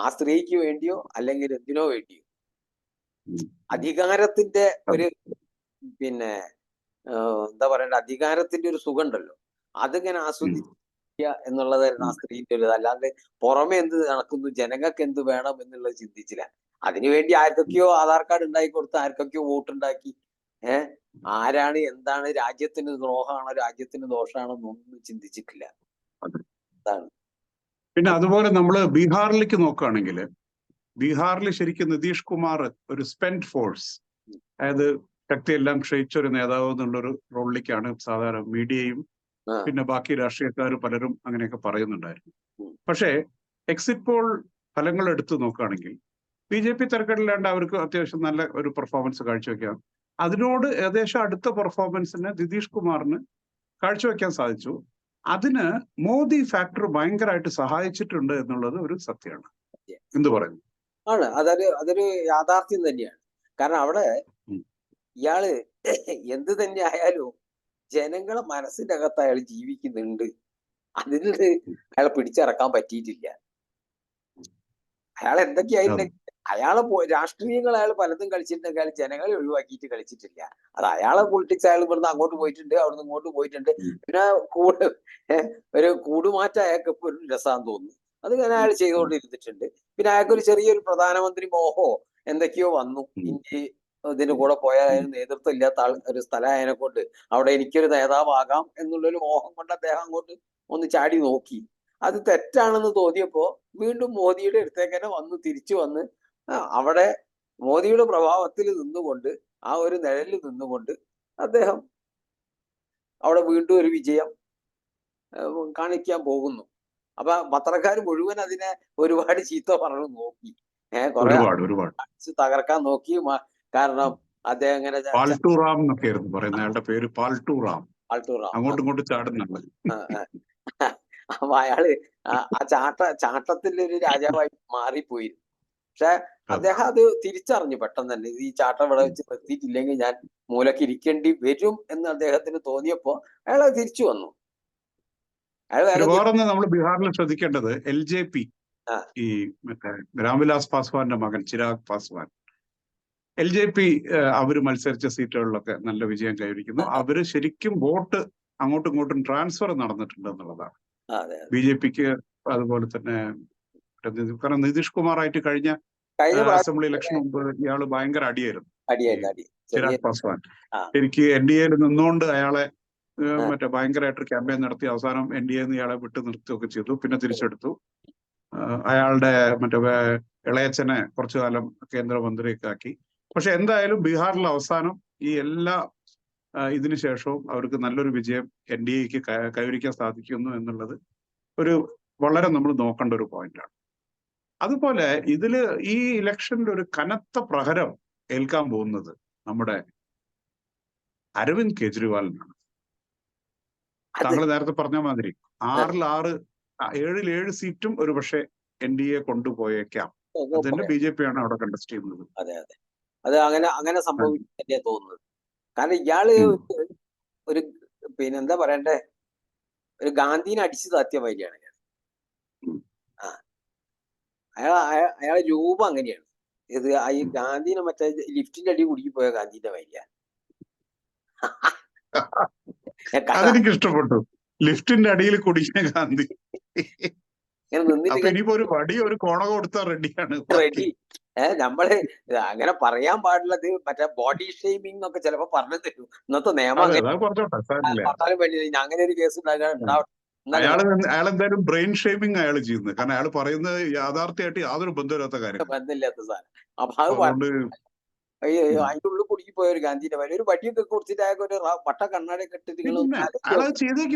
ആ സ്ത്രീക്ക് വേണ്ടിയോ അല്ലെങ്കിൽ എന്തിനോ വേണ്ടിയോ. അധികാരത്തിന്റെ ഒരു പിന്നെ എന്താ പറയണ്ട, അധികാരത്തിന്റെ ഒരു സുഖം ഉണ്ടല്ലോ, അതിങ്ങനെ ആസ്വദിക്കുക എന്നുള്ളതായിരുന്നു ആ സ്ത്രീന്റെ ഒരു. അല്ലാതെ പുറമെ എന്ത് നടക്കുന്നു, ജനങ്ങൾക്ക് എന്ത് വേണം എന്നുള്ളത് ചിന്തിച്ചില്ല. അതിനുവേണ്ടി ആർക്കൊക്കെയോ ആധാർ കാർഡ് ഉണ്ടാക്കി കൊടുത്ത് ആർക്കൊക്കെയോ വോട്ടുണ്ടാക്കി. ആരാണ് എന്താണ്, രാജ്യത്തിന് ദ്രോഹമാണോ രാജ്യത്തിന് ദോഷമാണോ എന്നൊന്നും ചിന്തിച്ചിട്ടില്ല. അതാണ്. പിന്നെ അതുപോലെ നമ്മള് ബീഹാറിലേക്ക് നോക്കുകയാണെങ്കിൽ ബീഹാറിൽ ശരിക്കും നിതീഷ് കുമാർ ഒരു സ്പെൻഡ് ഫോഴ്സ്, അതായത് ശക്തിയെല്ലാം ക്ഷയിച്ച ഒരു നേതാവ് എന്നുള്ളൊരു റോളിലേക്കാണ് സാധാരണ മീഡിയയും പിന്നെ ബാക്കി രാഷ്ട്രീയക്കാർ പലരും അങ്ങനെയൊക്കെ പറയുന്നുണ്ടായിരുന്നു. പക്ഷേ എക്സിറ്റ് പോൾ ഫലങ്ങൾ എടുത്തു നോക്കുകയാണെങ്കിൽ BJP തിരക്കില്ലാണ്ട് അവർക്ക് അത്യാവശ്യം നല്ല ഒരു പെർഫോമൻസ് കാഴ്ചവെക്കാം. അതിനോട് ഏകദേശം അടുത്ത പെർഫോമൻസിന് നിതീഷ് കുമാറിന് കാഴ്ചവെക്കാൻ സാധിച്ചു. അതിന് മോദി ഫാക്ടർ ഭയങ്കരമായിട്ട് സഹായിച്ചിട്ടുണ്ട് എന്നുള്ളത് ഒരു സത്യമാണ്. എന്ത് പറയുന്നു? ആണ്, അതൊരു യാഥാർത്ഥ്യം തന്നെയാണ്. കാരണം അവിടെ ഇയാള് എന്ത് തന്നെ ആയാലും ജനങ്ങളെ മനസ്സിന്റെ അകത്ത് അയാൾ ജീവിക്കുന്നുണ്ട്. അതിന് അയാളെ പിടിച്ചിറക്കാൻ പറ്റിയിട്ടില്ല. അയാൾ എന്തൊക്കെയായിരുന്നെങ്കിൽ രാഷ്ട്രീയങ്ങൾ അയാൾ പലതും കളിച്ചിട്ടുണ്ടെങ്കിൽ അയാൾ ജനങ്ങളെ ഒഴിവാക്കിയിട്ട് കളിച്ചിട്ടില്ല. അത് അയാളെ പൊളിറ്റിക്സ് അയാൾ ഇവിടുന്ന് അങ്ങോട്ട് പോയിട്ടുണ്ട്, അവിടുന്ന് ഇങ്ങോട്ട് പോയിട്ടുണ്ട്. പിന്നെ ഒരു കൂടുമാറ്റം അയാൾക്ക് ഇപ്പൊ ഒരു രസാന്ന് തോന്നുന്നു. അത് ഞാൻ അയാൾ ചെയ്തുകൊണ്ടിരുന്നിട്ടുണ്ട്. പിന്നെ അയാൾക്കൊരു ചെറിയൊരു പ്രധാനമന്ത്രി മോഹോ എന്തൊക്കെയോ വന്നു. ഇന്ത്യ ഇതിന്റെ കൂടെ പോയ നേതൃത്വം ഇല്ലാത്ത ഒരു സ്ഥലമായതിനെ കൊണ്ട് അവിടെ എനിക്കൊരു നേതാവാകാം എന്നുള്ളൊരു മോഹം കൊണ്ട് അദ്ദേഹം അങ്ങോട്ട് ഒന്ന് ചാടി നോക്കി. അത് തെറ്റാണെന്ന് തോന്നിയപ്പോ വീണ്ടും മോദിയുടെ അടുത്തേക്ക് തന്നെ തിരിച്ചു വന്ന് അവിടെ മോദിയുടെ പ്രഭാവത്തിൽ നിന്നുകൊണ്ട് ആ ഒരു നിഴലിൽ നിന്നുകൊണ്ട് അദ്ദേഹം അവിടെ വീണ്ടും ഒരു വിജയം കാണിക്കാൻ പോകുന്നു. അപ്പൊ പത്രക്കാർ മുഴുവൻ അതിനെ ഒരുപാട് ചീത്ത പറഞ്ഞു നോക്കി, കുറെ തകർക്കാൻ നോക്കി. കാരണം അദ്ദേഹം ഇങ്ങനെ പാൽട്ടൂറാം എന്നൊക്കെയായിരുന്നു പറയുന്നത്. അയാളുടെ പേര് പാൽട്ടൂറാം. അങ്ങോട്ടും ഇങ്ങോട്ടും ചാടുന്നുണ്ട്. അപ്പൊ അയാള് ആ ചാട്ടത്തിന്റെ ഒരു രാജാവായി മാറിപ്പോയി. പക്ഷെ അദ്ദേഹം അത് തിരിച്ചറിഞ്ഞു പെട്ടെന്ന് തന്നെ, ഈ ചാട്ടം ഇവിടെ വെച്ച് നിർത്തിയിട്ടില്ലെങ്കിൽ ഞാൻ മൂലക്ക് ഇരിക്കേണ്ടി വരും എന്ന് അദ്ദേഹത്തിന് തോന്നിയപ്പോ അയാൾ അത് തിരിച്ചു വന്നു. വേറൊന്ന് നമ്മൾ ബീഹാറിൽ ശ്രദ്ധിക്കേണ്ടത് LJP, ഈ മറ്റേ രാംവിലാസ് പാസ്വാന്റെ മകൻ ചിരാഗ് പാസ്വാൻ, LJP അവര് മത്സരിച്ച സീറ്റുകളിലൊക്കെ നല്ല വിജയം കൈവരിക്കുന്നു. അവര് ശരിക്കും വോട്ട് അങ്ങോട്ടും ഇങ്ങോട്ടും ട്രാൻസ്ഫർ നടന്നിട്ടുണ്ട് എന്നുള്ളതാണ്. BJPക്ക് അതുപോലെ തന്നെ, കാരണം നിതീഷ് കുമാറായിട്ട് കഴിഞ്ഞ അസംബ്ലി ഇലക്ഷൻ മുമ്പ് ഇയാള് ഭയങ്കര അടിയായിരുന്നു ചിരാഗ് പാസ്വാൻ. എനിക്ക് NDAയിൽ നിന്നുകൊണ്ട് അയാളെ മറ്റേ ഭയങ്കരമായിട്ട് ക്യാമ്പയിൻ നടത്തി അവസാനം NDA ഇയാളെ വിട്ടു നിർത്തുകയൊക്കെ ചെയ്തു. പിന്നെ തിരിച്ചെടുത്തു. അയാളുടെ മറ്റേ ഇളയച്ചനെ കുറച്ചു കാലം കേന്ദ്രമന്ത്രിയൊക്കെ ആക്കി. പക്ഷെ എന്തായാലും ബീഹാറിൽ അവസാനം ഈ എല്ലാ ഇതിനു ശേഷവും അവർക്ക് നല്ലൊരു വിജയം NDAക്ക് കൈവരിക്കാൻ സാധിക്കുന്നു എന്നുള്ളത് ഒരു വളരെ നമ്മൾ നോക്കേണ്ട ഒരു പോയിന്റാണ്. അതുപോലെ ഇതില് ഈ ഇലക്ഷനിൽ ഒരു കനത്ത പ്രഹരം ഏൽക്കാൻ പോകുന്നത് നമ്മുടെ അരവിന്ദ് കെജ്രിവാളിനാണ്. താങ്കൾ നേരത്തെ പറഞ്ഞ മാതിരി 7 സീറ്റും ഒരു പക്ഷേ NDA കൊണ്ടുപോയേക്കാം. അതിന്റെ BJP ആണ് അവിടെ കണ്ടസ്റ്റ് ചെയ്യുന്നത്. അതെ അതെ, അത് അങ്ങനെ സംഭവിക്കാൻ തോന്നുന്നത്. കാരണം ഇയാള് ഒരു എന്താ പറയണ്ടേ, ഒരു ഗാന്ധിനെ അടിച്ചു താത്തിയ മാതിരിയാണ് അയാളെ രൂപം അങ്ങനെയാണ്. ഇത് ഈ ഗാന്ധിനെ മറ്റേ ലിഫ്റ്റിന്റെ അടി കുടുക്കി പോയ ഗാന്ധിന്റെ മാതിരിയാണ്. അതെനിക്ക് ഇഷ്ടപ്പെട്ടു, ലിഫ്റ്റിന്റെ അടിയിൽ കുടിക്കുന്ന ഗാന്ധി. ഇനിയിപ്പോ ഒരു വടി ഒരു കോണ കൊടുത്താൽ റെഡിയാണ്. റെഡി. നമ്മള് അങ്ങനെ പറയാൻ പാടുള്ളത് മറ്റേ ബോഡി ഷെയ്മിംഗ് എന്നൊക്കെ ചിലപ്പോ പറഞ്ഞു തരും. ഇന്നത്തെ നിയമം അങ്ങനെ ഒരു കേസ് ഉണ്ടാവട്ടെ. അയാളെന്തായാലും ബ്രെയിൻ ഷേമിംഗ് അയാൾ ചെയ്യുന്നത്. കാരണം അയാൾ പറയുന്നത് യാഥാർത്ഥ്യമായിട്ട് യാതൊരു ബന്ധമില്ലാത്ത കാര്യം. ബന്ധമില്ലാത്ത സാധനം. അപ്പൊ അത് അതിന്റെ ഉള്ളിൽ കുടുക്കി പോയ ഒരു ഗാന്ധിന്റെ വരെ ഒരു വടിയൊക്കെ കൊടുത്തിട്ട് അയാൾക്ക് ഒരു വട്ട കണ്ണാടിയൊക്കെ ഇട്ടിട്ട് അയാള് ഒരു സ്റ്റേജിൽ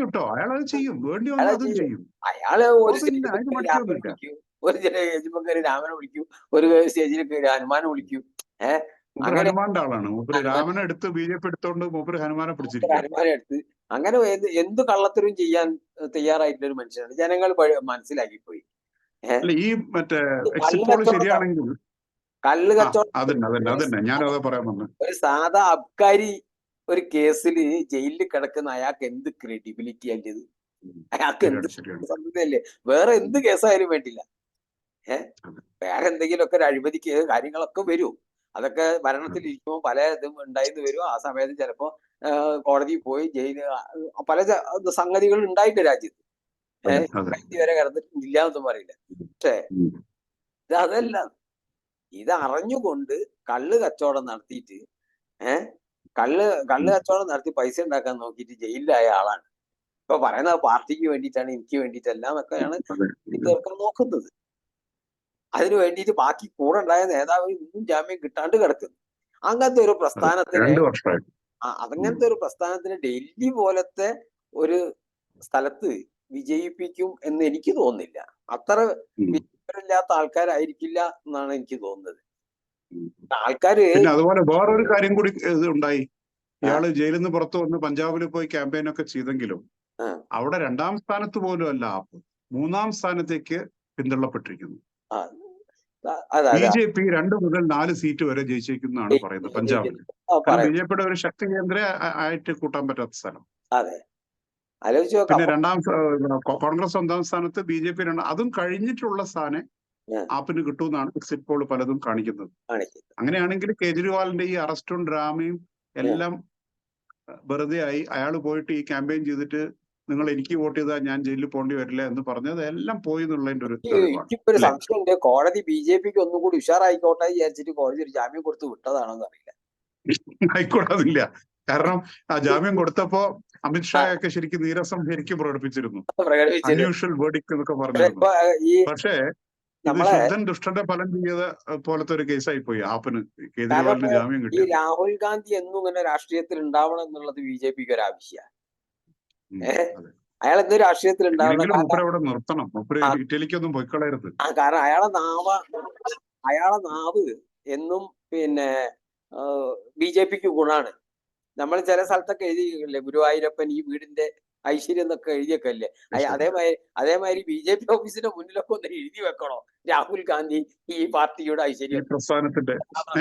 രാമനെ വിളിക്കൂ, ഒരു സ്റ്റേജിൽ ഹനുമാനെ വിളിക്കൂ. ഹനുമാന്റെ ആളാണ് രാമനെ എടുത്ത് BJP എടുത്തോണ്ട് മൂപ്പര് ഹനുമാനെ പിടിച്ചിരിക്കും. ഹനുമാനെ എടുത്ത് അങ്ങനെ എന്ത് കള്ളത്തരവും ചെയ്യാൻ തയ്യാറായിട്ടുള്ള ഒരു മനുഷ്യനാണ്. ജനങ്ങൾ മനസ്സിലാക്കിപ്പോയി. ഈ മറ്റേ എക്സിറ്റ് പോൾ ശരിയാണെങ്കിൽ കള്ള് കച്ചവടം, ഞാനതാ പറയാൻ വന്നത്. ഒരു സാധാ അബ്കാരി ഒരു കേസിൽ ജയിലിൽ കിടക്കുന്ന അയാൾക്ക് എന്ത് ക്രെഡിബിലിറ്റി ആയിട്ടത്? അയാൾക്ക് എന്ത് സത്യതയല്ലേ? വേറെ എന്ത് കേസായാലും വേണ്ടില്ല. വേറെ എന്തെങ്കിലുമൊക്കെ ഒരു അഴിമതി കാര്യങ്ങളൊക്കെ വരും. അതൊക്കെ ഭരണത്തിൽ ഇരിക്കുമ്പോൾ പല ഇതും ഉണ്ടായിന്ന് വരും. ആ സമയത്ത് ചിലപ്പോ കോടതിയിൽ പോയി ജയില് പല സംഗതികൾ ഉണ്ടായിട്ട് രാജ്യത്ത് വരെ കിടന്നിട്ടില്ല എന്നൊന്നും പറയില്ല. പക്ഷേ അതല്ല, ഇത് അറിഞ്ഞുകൊണ്ട് കള്ള് കച്ചവടം നടത്തിയിട്ട് കള്ള് കച്ചവടം നടത്തി പൈസ ഉണ്ടാക്കാൻ നോക്കിയിട്ട് ജയിലിലായ ആളാണ്. ഇപ്പൊ പറയുന്നത് പാർട്ടിക്ക് വേണ്ടിയിട്ടാണ്, എനിക്ക് വേണ്ടിയിട്ടല്ല എന്നൊക്കെയാണ് തീർക്കാൻ നോക്കുന്നത്. അതിനു വേണ്ടിയിട്ട് ബാക്കി കൂടെ ഉണ്ടായ നേതാവ് ഇന്നും ജാമ്യം കിട്ടാണ്ട് കിടക്കുന്നു. അങ്ങനത്തെ ഒരു പ്രസ്ഥാനത്തിന് ഡൽഹി പോലത്തെ ഒരു സ്ഥലത്ത് വിജയിപ്പിക്കും എന്ന് എനിക്ക് തോന്നുന്നില്ല. അത്ര വിജയമില്ലാത്ത ആൾക്കാരായിരിക്കില്ല എന്നാണ് എനിക്ക് തോന്നുന്നത്. ആൾക്കാര് അതുപോലെ വേറൊരു കാര്യം കൂടി ഉണ്ടായി. ഇയാള് ജയിലിൽ നിന്ന് പുറത്തു വന്ന് പഞ്ചാബിൽ പോയി ക്യാമ്പയിൻ ഒക്കെ ചെയ്തെങ്കിലും അവിടെ 2ാം സ്ഥാനത്ത് പോലും അല്ല ആപ്പ്, 3ാം സ്ഥാനത്തേക്ക് പിന്തള്ളപ്പെട്ടിരിക്കുന്നു. BJP 2 മുതൽ 4 സീറ്റ് വരെ ജയിച്ചേക്കുന്നതാണ് പറയുന്നത് പഞ്ചാബിൽ. BJPയുടെ ഒരു ശക്തി കേന്ദ്ര ആയിട്ട് കൂട്ടാൻ പറ്റാത്ത സ്ഥലം. പിന്നെ കോൺഗ്രസ് 1ാം സ്ഥാനത്ത്, BJP 2. അതും കഴിഞ്ഞിട്ടുള്ള സ്ഥാനം ആപ്പിന് കിട്ടുമെന്നാണ് എക്സിറ്റ് പോൾ പലതും കാണിക്കുന്നത്. അങ്ങനെയാണെങ്കിൽ കേജ്രിവാളിന്റെ ഈ അറസ്റ്റും ഡ്രാമയും എല്ലാം വെറുതെ ആയി. അയാൾ പോയിട്ട് ഈ ക്യാമ്പയിൻ ചെയ്തിട്ട് നിങ്ങൾ എനിക്ക് വോട്ട് ചെയ്താൽ ഞാൻ ജയിലിൽ പോകേണ്ടി വരില്ല എന്ന് പറഞ്ഞത് എല്ലാം പോയി എന്നുള്ളതിന്റെ ഒരു സംശയമുണ്ട്. കോടതി BJPക്ക് ഒന്നും കൂടി ഉഷാറായിക്കോട്ടെ വിചാരിച്ചിട്ട് കോടതി ഒരു ജാമ്യം കൊടുത്ത് വിട്ടതാണോന്ന് അറിയില്ല. ആയിക്കോട്ടെ, കാരണം ആ ജാമ്യം കൊടുത്തപ്പോ അമിത്ഷാ ഒക്കെ ശരിക്കും നീരസം പ്രകടിപ്പിച്ചിരുന്നു. അൺയൂഷ്വൽ വേർഡിക്ട് എന്നൊക്കെ പറഞ്ഞിരുന്നു. പക്ഷേ ശുദ്ധൻ ദുഷ്ടന്റെ ഫലം ചെയ്ത പോലത്തെ ഒരു കേസായി പോയി ആപ്പിന്. കേജ്രിവാളിന് ജാമ്യം കിട്ടി. ഈ രാഹുൽ ഗാന്ധി എന്നും ഇങ്ങനെ രാഷ്ട്രീയത്തിൽ ഉണ്ടാവണം എന്നുള്ളത് BJPക്ക് ഒരു ആവശ്യമാണ്. അയാൾ എന്ത് രാഷ്ട്രീയത്തിൽ ഉണ്ടാവണം? ഇറ്റലിക്കൊന്നും പോയിക്കളയരുത്. കാരണം അയാളെ നാവ് എന്നും BJPക്ക് ഗുണാണ്. നമ്മൾ ചില സ്ഥലത്തൊക്കെ എഴുതിയില്ലേ ഗുരുവായൂരപ്പൻ ഈ വീടിന്റെ ഐശ്വര്യം എന്നൊക്കെ എഴുതിയൊക്കെ അല്ലേ. അതേമാതിരി BJP ഓഫീസിന്റെ മുന്നിലൊക്കെ ഒന്ന് എഴുതി വെക്കണോ, രാഹുൽ ഗാന്ധി ഈ പാർട്ടിയുടെ ഐശ്വര്യം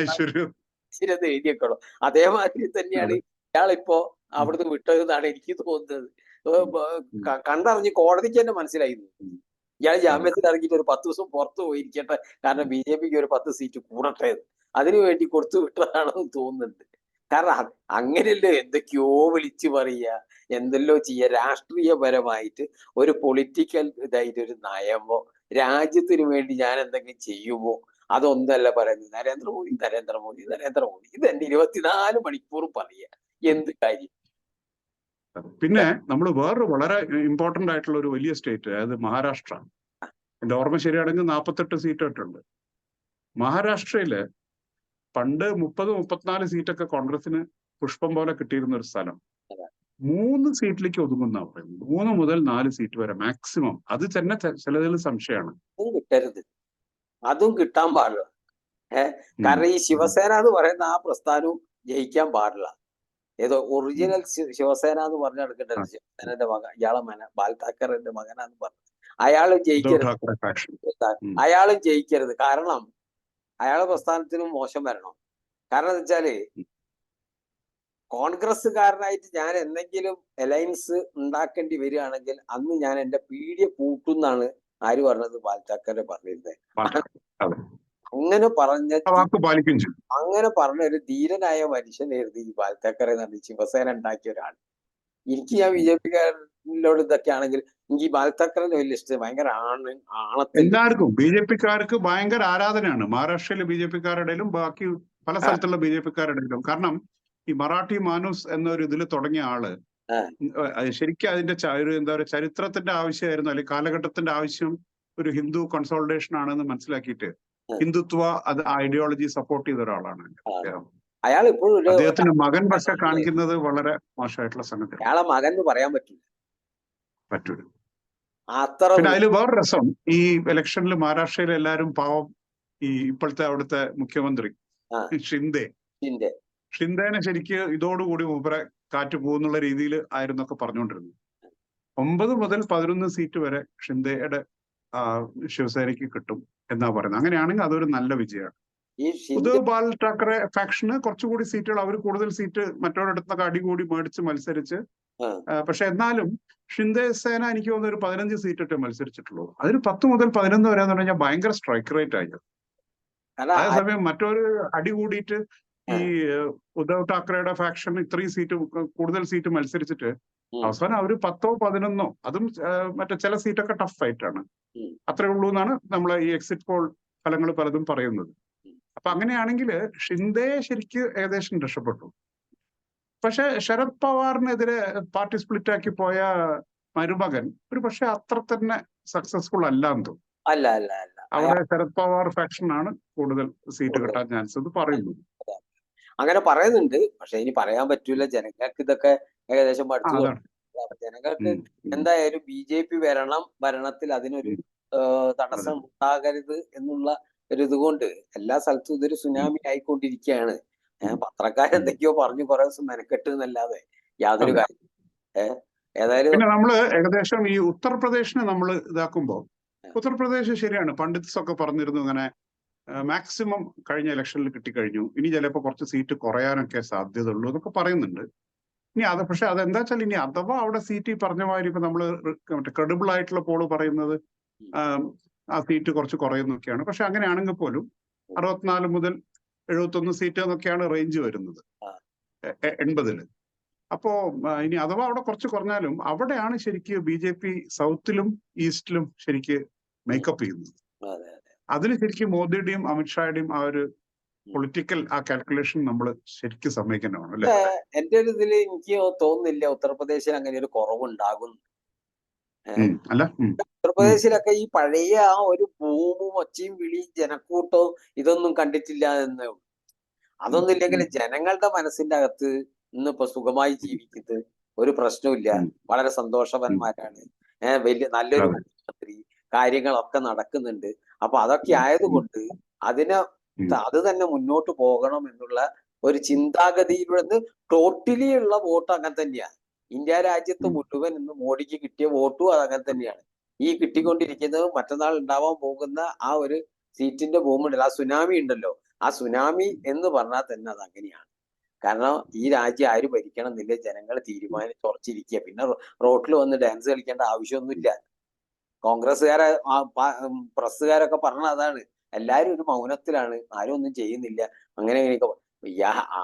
ഐശ്വര്യം എഴുതി വെക്കണോ. അതേമാതിരി തന്നെയാണ് ഇയാളിപ്പോ അവിടുന്ന് വിട്ടതെന്നാണ് എനിക്ക് തോന്നുന്നത്. കണ്ടറിഞ്ഞ് കോടതിക്ക് തന്നെ മനസ്സിലായിരുന്നു ഇയാൾ ജാമ്യത്തിൽ ഇറങ്ങിയിട്ട് ഒരു 10 ദിവസം പുറത്തു പോയിരിക്കട്ടെ, കാരണം BJPക്ക് ഒരു 10 സീറ്റ് കൂടട്ടെ, അതിനു വേണ്ടി കൊടുത്തു വിട്ടതാണെന്ന് തോന്നുന്നുണ്ട്. കാരണം അങ്ങനെയല്ലോ എന്തൊക്കെയോ വിളിച്ചു പറയുക, എന്തെല്ലോ ചെയ്യുക. രാഷ്ട്രീയപരമായിട്ട് ഒരു പൊളിറ്റിക്കൽ ഇതായിട്ട് ഒരു നയമോ രാജ്യത്തിന് വേണ്ടി ഞാൻ എന്തെങ്കിലും ചെയ്യുമോ അതൊന്നല്ല പറയുന്നത്. നരേന്ദ്രമോദി നരേന്ദ്രമോദി നരേന്ദ്രമോദി ഇത് തന്നെ 24 മണിക്കൂറും പറയുക, എന്ത് കാര്യം. പിന്നെ നമ്മൾ വേറൊരു വളരെ ഇമ്പോർട്ടന്റ് ആയിട്ടുള്ള ഒരു വലിയ സ്റ്റേറ്റ്, അതായത് മഹാരാഷ്ട്ര. എന്റെ ഓർമ്മ ശരിയാണെങ്കിൽ 48 സീറ്റായിട്ടുണ്ട്. മഹാരാഷ്ട്രയില് പണ്ട് 30-34 സീറ്റൊക്കെ കോൺഗ്രസിന് പുഷ്പം പോലെ കിട്ടിയിരുന്ന ഒരു സ്ഥലം 3 സീറ്റിലേക്ക് ഒതുങ്ങുന്ന പറയുന്നത്. 3 മുതൽ 4 സീറ്റ് വരെ മാക്സിമം. അത് തന്നെ ചിലതിൽ സംശയമാണ്. കിട്ടരുത്, അതും കിട്ടാൻ പാടില്ല. കാരണം ഈ ശിവസേന എന്ന് പറയുന്ന ആ പ്രസ്ഥാനവും ജയിക്കാൻ പാടില്ല. ഏതോ ഒറിജിനൽ ശിവസേന എന്ന് പറഞ്ഞു നടക്കേണ്ടത് ശിവസേനന്റെ മകൻ, ഇയാളെ ബാൽ താക്കറെന്റെ മകനാന്ന് പറഞ്ഞു. അയാളും ജയിക്കരുത്. കാരണം അയാളെ പ്രസ്ഥാനത്തിനും മോശം വരണം. കാരണം എന്താ വെച്ചാല് കോൺഗ്രസ്സുകാരനായിട്ട് ഞാൻ എന്തെങ്കിലും അലയൻസ് ഉണ്ടാക്കേണ്ടി വരികയാണെങ്കിൽ അന്ന് ഞാൻ എന്റെ പീഡിയ പൂട്ടുന്നാണ് ആര് പറഞ്ഞത്, ബാൽ താക്കറെ പറഞ്ഞിരുന്നത്. അങ്ങനെ പറഞ്ഞ ഒരു ധീരനായ മനുഷ്യനായിരുന്നു ഈ ബാൽ താക്കറെ എന്ന് പറഞ്ഞ ശിവസേന ഉണ്ടാക്കിയ ഒരാൾ. എനിക്ക് ഞാൻ BJP-കാരനോട് ഇതൊക്കെ ആണെങ്കിൽ എനിക്ക് ബാൽ താക്കറെ വലിയ ഇഷ്ടം. ഭയങ്കര എല്ലാവർക്കും BJP-കാർക്ക് ഭയങ്കര ആരാധനയാണ്. മഹാരാഷ്ട്രയിലെ BJP-കാരുടെയും ബാക്കി പല സ്ഥലത്തുള്ള BJP-കാരുടെയും. കാരണം ഈ മറാഠി മാനൂസ് എന്നൊരു ഇതിൽ തുടങ്ങിയ ആള് ശരിക്കും അതിന്റെ എന്താ പറയുക ചരിത്രത്തിന്റെ ആവശ്യമായിരുന്നു, അല്ലെങ്കിൽ കാലഘട്ടത്തിന്റെ ആവശ്യം ഒരു ഹിന്ദു കൺസോളിഡേഷൻ ആണെന്ന് മനസ്സിലാക്കിയിട്ട് ഹിന്ദുത്വ അത് ഐഡിയോളജി സപ്പോർട്ട് ചെയ്ത ഒരാളാണ് അദ്ദേഹം. അദ്ദേഹത്തിന്റെ മകൻ പക്ഷെ കാണിക്കുന്നത് വളരെ മോശമായിട്ടുള്ള സംഗതി. അയാളെ മകൻ എന്ന് പറയാൻ പറ്റൂല. പിന്നെ അതിൽ വേറെ രസം, ഈ ഇലക്ഷനിൽ മഹാരാഷ്ട്രയിൽ എല്ലാരും പാവം ഈ ഇപ്പോഴത്തെ അവിടുത്തെ മുഖ്യമന്ത്രി ഷിൻഡേനെ ശരിക്ക് ഇതോടുകൂടി മൂപ്പരെ കാറ്റ് പോകുന്നുള്ള രീതിയിൽ ആയിരുന്നൊക്കെ പറഞ്ഞുകൊണ്ടിരുന്നത്. 9 മുതൽ 11 സീറ്റ് വരെ ഷിൻഡേയുടെ ശിവസേനയ്ക്ക് കിട്ടും എന്നാ പറയുന്നത്. അങ്ങനെയാണെങ്കിൽ അതൊരു നല്ല വിജയമാണ്. ഉദ്ധവ് ബാൽ ഠാക്കറെ ഫാക്ഷന് കുറച്ചുകൂടി സീറ്റുകൾ, അവർ കൂടുതൽ സീറ്റ് മറ്റൊരിടത്തൊക്കെ അടികൂടി മേടിച്ച് മത്സരിച്ച്. പക്ഷെ എന്നാലും ഷിൻഡേ സേന എനിക്ക് തോന്നുന്നു ഒരു 15 സീറ്റൊക്കെ മത്സരിച്ചിട്ടുള്ളൂ. അതിന് 10 മുതൽ 11 വരെ എന്ന് പറഞ്ഞാൽ ഭയങ്കര സ്ട്രൈക്ക് റേറ്റ് ആയി. അതേസമയം മറ്റൊരു അടി കൂടിയിട്ട് ഈ ഉദ്ധവ് ഠാക്കറെയുടെ ഫാക്ഷൻ ഇത്രയും സീറ്റ് കൂടുതൽ സീറ്റ് മത്സരിച്ചിട്ട് അവസാനം അവര് 10ഓ 11ഓ, അതും മറ്റേ ചില സീറ്റൊക്കെ ടഫ് ഫൈറ്റാണ്, അത്രേ ഉള്ളൂ എന്നാണ് നമ്മൾ ഈ എക്സിറ്റ് പോൾ ഫലങ്ങൾ പലതും പറയുന്നത്. അപ്പൊ അങ്ങനെയാണെങ്കിൽ ഷിൻഡേ ശരിക്ക് ഏകദേശം രക്ഷപ്പെട്ടു. പക്ഷെ ശരത് പവാറിനെതിരെ പാർട്ടി സ്പ്ലിറ്റ് ആക്കി പോയ മരുമകൻ ഒരു പക്ഷെ അത്ര തന്നെ സക്സസ്ഫുൾ അല്ലാന്ന് തോന്നുന്നു. അവിടെ ശരത് പവാർ ഫാക്ഷനാണ് കൂടുതൽ സീറ്റ് കിട്ടാൻ ചാൻസ് എന്ന് പറയുന്നു. അങ്ങനെ പറയുന്നുണ്ട്. പക്ഷെ ഇനി പറയാൻ പറ്റൂല, ജനങ്ങൾക്ക് ഇതൊക്കെ ഏകദേശം പഠിച്ചു. ജനങ്ങൾക്ക് എന്തായാലും BJP വരണം, ഭരണത്തിൽ അതിനൊരു തടസ്സം ഉണ്ടാകരുത് എന്നുള്ള ഒരു ഇതുകൊണ്ട് എല്ലാ സ്ഥലത്തും ഇതൊരു സുനാമി ആയിക്കൊണ്ടിരിക്കുകയാണ്. പത്രക്കാരെന്തൊക്കെയോ പറഞ്ഞു കുറെ ദിവസം മെനക്കെട്ട് എന്നല്ലാതെ യാതൊരു കാര്യം. ഏതായാലും പിന്നെ നമ്മള് ഏകദേശം ഈ ഉത്തർപ്രദേശിനെ നമ്മൾ ഇതാക്കുമ്പോ ഉത്തർപ്രദേശ് ശരിയാണ്, പണ്ഡിറ്റ്സ് ഒക്കെ പറഞ്ഞിരുന്നു ഇങ്ങനെ മാക്സിമം കഴിഞ്ഞ ഇലക്ഷനിൽ കിട്ടിക്കഴിഞ്ഞു, ഇനി ചിലപ്പോൾ കുറച്ച് സീറ്റ് കുറയാനൊക്കെ സാധ്യത ഉള്ളൂ എന്നൊക്കെ പറയുന്നുണ്ട്. ഇനി അത് പക്ഷെ അതെന്താ വെച്ചാൽ ഇനി അഥവാ അവിടെ സീറ്റ് ഈ പറഞ്ഞ മാതിരി ഇപ്പൊ നമ്മള് മറ്റേ ക്രെഡിബിൾ ആയിട്ടുള്ള പോള് പറയുന്നത് ആ സീറ്റ് കുറച്ച് കുറയുന്നൊക്കെയാണ്. പക്ഷെ അങ്ങനെയാണെങ്കിൽ പോലും 64 മുതൽ 71 സീറ്റ് എന്നൊക്കെയാണ് റേഞ്ച് വരുന്നത് 80-ല്. അപ്പോ ഇനി അഥവാ അവിടെ കുറച്ച് കുറഞ്ഞാലും അവിടെയാണ് ശരിക്ക് BJP സൗത്തിലും ഈസ്റ്റിലും ശരിക്ക് മേക്കപ്പ് ചെയ്യുന്നത്. അതിന് ശരിക്കും മോദിയുടെയും അമിത്ഷായുടെയും ആ ഒരു പൊളിറ്റിക്കൽ ആ കാൽക്കുലേഷൻ നമ്മൾ ശരിക്കും സമ്മതിക്കണം. എന്റെ ഒരു ഇതില് എനിക്ക് തോന്നുന്നില്ല ഉത്തർപ്രദേശിൽ അങ്ങനെ ഒരു കുറവുണ്ടാകും. ഉത്തർപ്രദേശിലൊക്കെ ഈ പഴയ ആ ഒരു ബൂമും ഒച്ചയും വിളിയും ജനക്കൂട്ടവും ഇതൊന്നും കണ്ടിട്ടില്ല എന്നേ ഉള്ളൂ. അതൊന്നും ഇല്ലെങ്കിൽ ജനങ്ങളുടെ മനസ്സിന്റെ അകത്ത് ഇന്നിപ്പോ സുഖമായി ജീവിക്കുന്നത് ഒരു പ്രശ്നമില്ല, വളരെ സന്തോഷവാന്മാരാണ്, വലിയ നല്ലൊരു മുഖ്യമന്ത്രി, കാര്യങ്ങളൊക്കെ നടക്കുന്നുണ്ട്. അപ്പൊ അതൊക്കെ ആയതുകൊണ്ട് അത് തന്നെ മുന്നോട്ട് പോകണം എന്നുള്ള ഒരു ചിന്താഗതിയിലൂടെ ടോട്ടലി ഉള്ള വോട്ട് അങ്ങനെ തന്നെയാണ്. ഇന്ത്യ രാജ്യത്ത് മുഴുവൻ ഇന്ന് മോഡിക്ക് കിട്ടിയ വോട്ടും അത് അങ്ങനെ തന്നെയാണ്. ഈ കിട്ടിക്കൊണ്ടിരിക്കുന്നത് മറ്റന്നാൾ ഉണ്ടാവാൻ പോകുന്ന ആ ഒരു സീറ്റിന്റെ ഭൂമിയുണ്ടല്ലോ, ആ സുനാമി ഉണ്ടല്ലോ, ആ സുനാമി എന്ന് പറഞ്ഞാൽ തന്നെ അത് അങ്ങനെയാണ്. കാരണം ഈ രാജ്യം ആര് ഭരിക്കണം എന്നില്ല, ജനങ്ങൾ തീരുമാനിച്ചുറച്ചിരിക്കുക. പിന്നെ റോട്ടിൽ വന്ന് ഡാൻസ് കളിക്കേണ്ട ആവശ്യമൊന്നുമില്ല. കോൺഗ്രസ്സുകാരെ പ്രസ്സുകാരൊക്കെ പറഞ്ഞ അതാണ്, എല്ലാരും ഒരു മൗനത്തിലാണ്, ആരും ഒന്നും ചെയ്യുന്നില്ല. അങ്ങനെ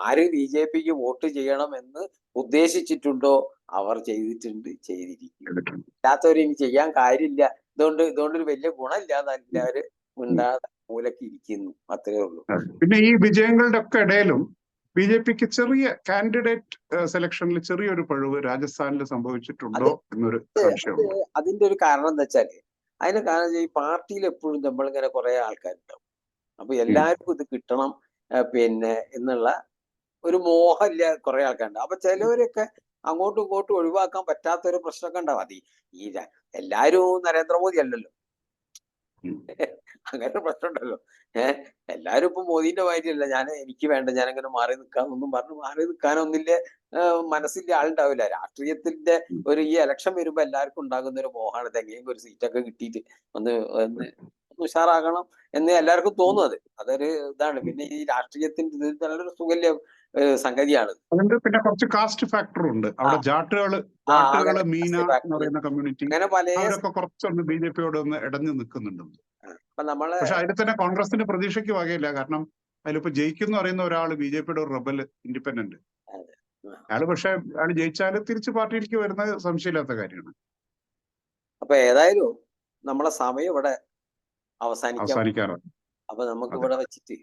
ആര് BJPക്ക് വോട്ട് ചെയ്യണം എന്ന് ഉദ്ദേശിച്ചിട്ടുണ്ടോ അവർ ചെയ്തിരിക്കും. അല്ലാത്തവർ ഇനി ചെയ്യാൻ കാര്യമില്ല, ഇതുകൊണ്ടൊരു വലിയ ഗുണമില്ലാതെ എല്ലാവരും മിണ്ടാതെ മൂലക്ക് ഇരിക്കുന്നു, അത്രേ ഉള്ളൂ. പിന്നെ ഈ വിജയങ്ങളുടെ ഒക്കെ ഇടയിലും BJPക്ക് ചെറിയ കാൻഡിഡേറ്റ് സെലക്ഷനിൽ ചെറിയൊരു പഴുവ് രാജസ്ഥാനിൽ സംഭവിച്ചിട്ടുണ്ടോ എന്നൊരു സംശയമുണ്ട്. അതിന്റെ ഒരു കാരണം എന്താ വെച്ചാല്, അതിന് കാരണം ഈ പാർട്ടിയിൽ എപ്പോഴും നമ്മളിങ്ങനെ കുറെ ആൾക്കാരുണ്ടാവും. അപ്പൊ എല്ലാവർക്കും ഇത് കിട്ടണം പിന്നെ എന്നുള്ള ഒരു മോഹമില്ല കുറെ ആൾക്കാരുണ്ട്. അപ്പൊ ചിലവരൊക്കെ അങ്ങോട്ടും ഇങ്ങോട്ടും ഒഴിവാക്കാൻ പറ്റാത്തൊരു പ്രശ്നമൊക്കെ ഉണ്ടാവും. അത് ഈ എല്ലാരും നരേന്ദ്രമോദി അല്ലല്ലോ, അങ്ങനെ പ്രശ്നം ഉണ്ടല്ലോ. എല്ലാരും ഇപ്പൊ മോദിന്റെ മാതിരിയല്ല, എനിക്ക് വേണ്ട, ഞാനങ്ങനെ മാറി നിൽക്കാന്നൊന്നും പറഞ്ഞു മാറി നിൽക്കാനൊന്നില്ല മനസ്സിന്റെ ആളുണ്ടാവില്ല. രാഷ്ട്രീയത്തിന്റെ ഈ ഇലക്ഷൻ വരുമ്പോ എല്ലാവർക്കും ഉണ്ടാകുന്ന ഒരു മോഹമാണ്, എങ്ങനെയെങ്കിലും ഒരു സീറ്റൊക്കെ കിട്ടിയിട്ട് ഒന്ന് ഉഷാറാകണം എന്ന് എല്ലാവർക്കും തോന്നുന്നത്. അതൊരു ഇതാണ്. പിന്നെ ഈ രാഷ്ട്രീയത്തിന്റെ ഇത് നല്ലൊരു സുഖല്യ സംഗതിയാണ്. അതുകൊണ്ട് പിന്നെ കുറച്ച് കാസ്റ്റ് ഫാക്ടർ ഉണ്ട് അവിടെ. ജാട്ടുകള് മീന എന്ന് പറയുന്ന കമ്മ്യൂണിറ്റി, അവരൊക്കെ കുറച്ചൊന്ന് BJPയോട് ഒന്ന് ഇടഞ്ഞു നിൽക്കുന്നുണ്ട്. പക്ഷെ അതിൽ തന്നെ കോൺഗ്രസിന് പ്രതീക്ഷയ്ക്ക് വകയില്ല. കാരണം അതിലിപ്പോ ജയിക്കുന്ന പറയുന്ന ഒരാൾ BJPയുടെ ഒരു റബൽ ഇൻഡിപെൻഡന്റ്, അയാൾ ജയിച്ചാൽ തിരിച്ച് പാർട്ടിയിലേക്ക് വരുന്നത് സംശയമില്ലാത്ത കാര്യമാണ്. അപ്പൊ ഏതായാലും നമ്മളെ സമയം ഇവിടെ അവസാനിക്കാറാണ്. അപ്പൊ നമുക്ക് ഇവിടെ വെച്ചിട്ട്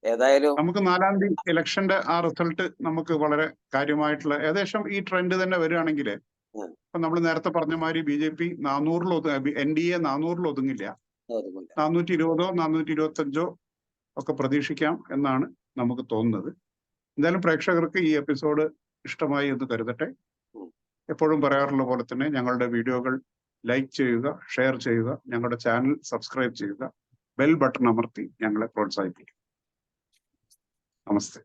ഏതായാലും നമുക്ക് 4-ാം തീയതി ഇലക്ഷന്റെ ആ റിസൾട്ട് നമുക്ക് വളരെ കാര്യമായിട്ടുള്ള ഏകദേശം ഈ ട്രെൻഡ് തന്നെ വരികയാണെങ്കിൽ, ഇപ്പൊ നമ്മൾ നേരത്തെ പറഞ്ഞ മാതിരി BJP 400 NDA 400 ഒതുങ്ങില്ല, 420 425 ഒക്കെ പ്രതീക്ഷിക്കാം എന്നാണ് നമുക്ക് തോന്നുന്നത്. എന്തായാലും പ്രേക്ഷകർക്ക് ഈ എപ്പിസോഡ് ഇഷ്ടമായി എന്ന് കരുതട്ടെ. എപ്പോഴും പറയാറുള്ള പോലെ തന്നെ ഞങ്ങളുടെ വീഡിയോകൾ ലൈക്ക് ചെയ്യുക, ഷെയർ ചെയ്യുക, ഞങ്ങളുടെ ചാനൽ സബ്സ്ക്രൈബ് ചെയ്യുക, ബെൽ ബട്ടൺ അമർത്തി ഞങ്ങളെ പ്രോത്സാഹിപ്പിക്കുക. നമസ്തേ.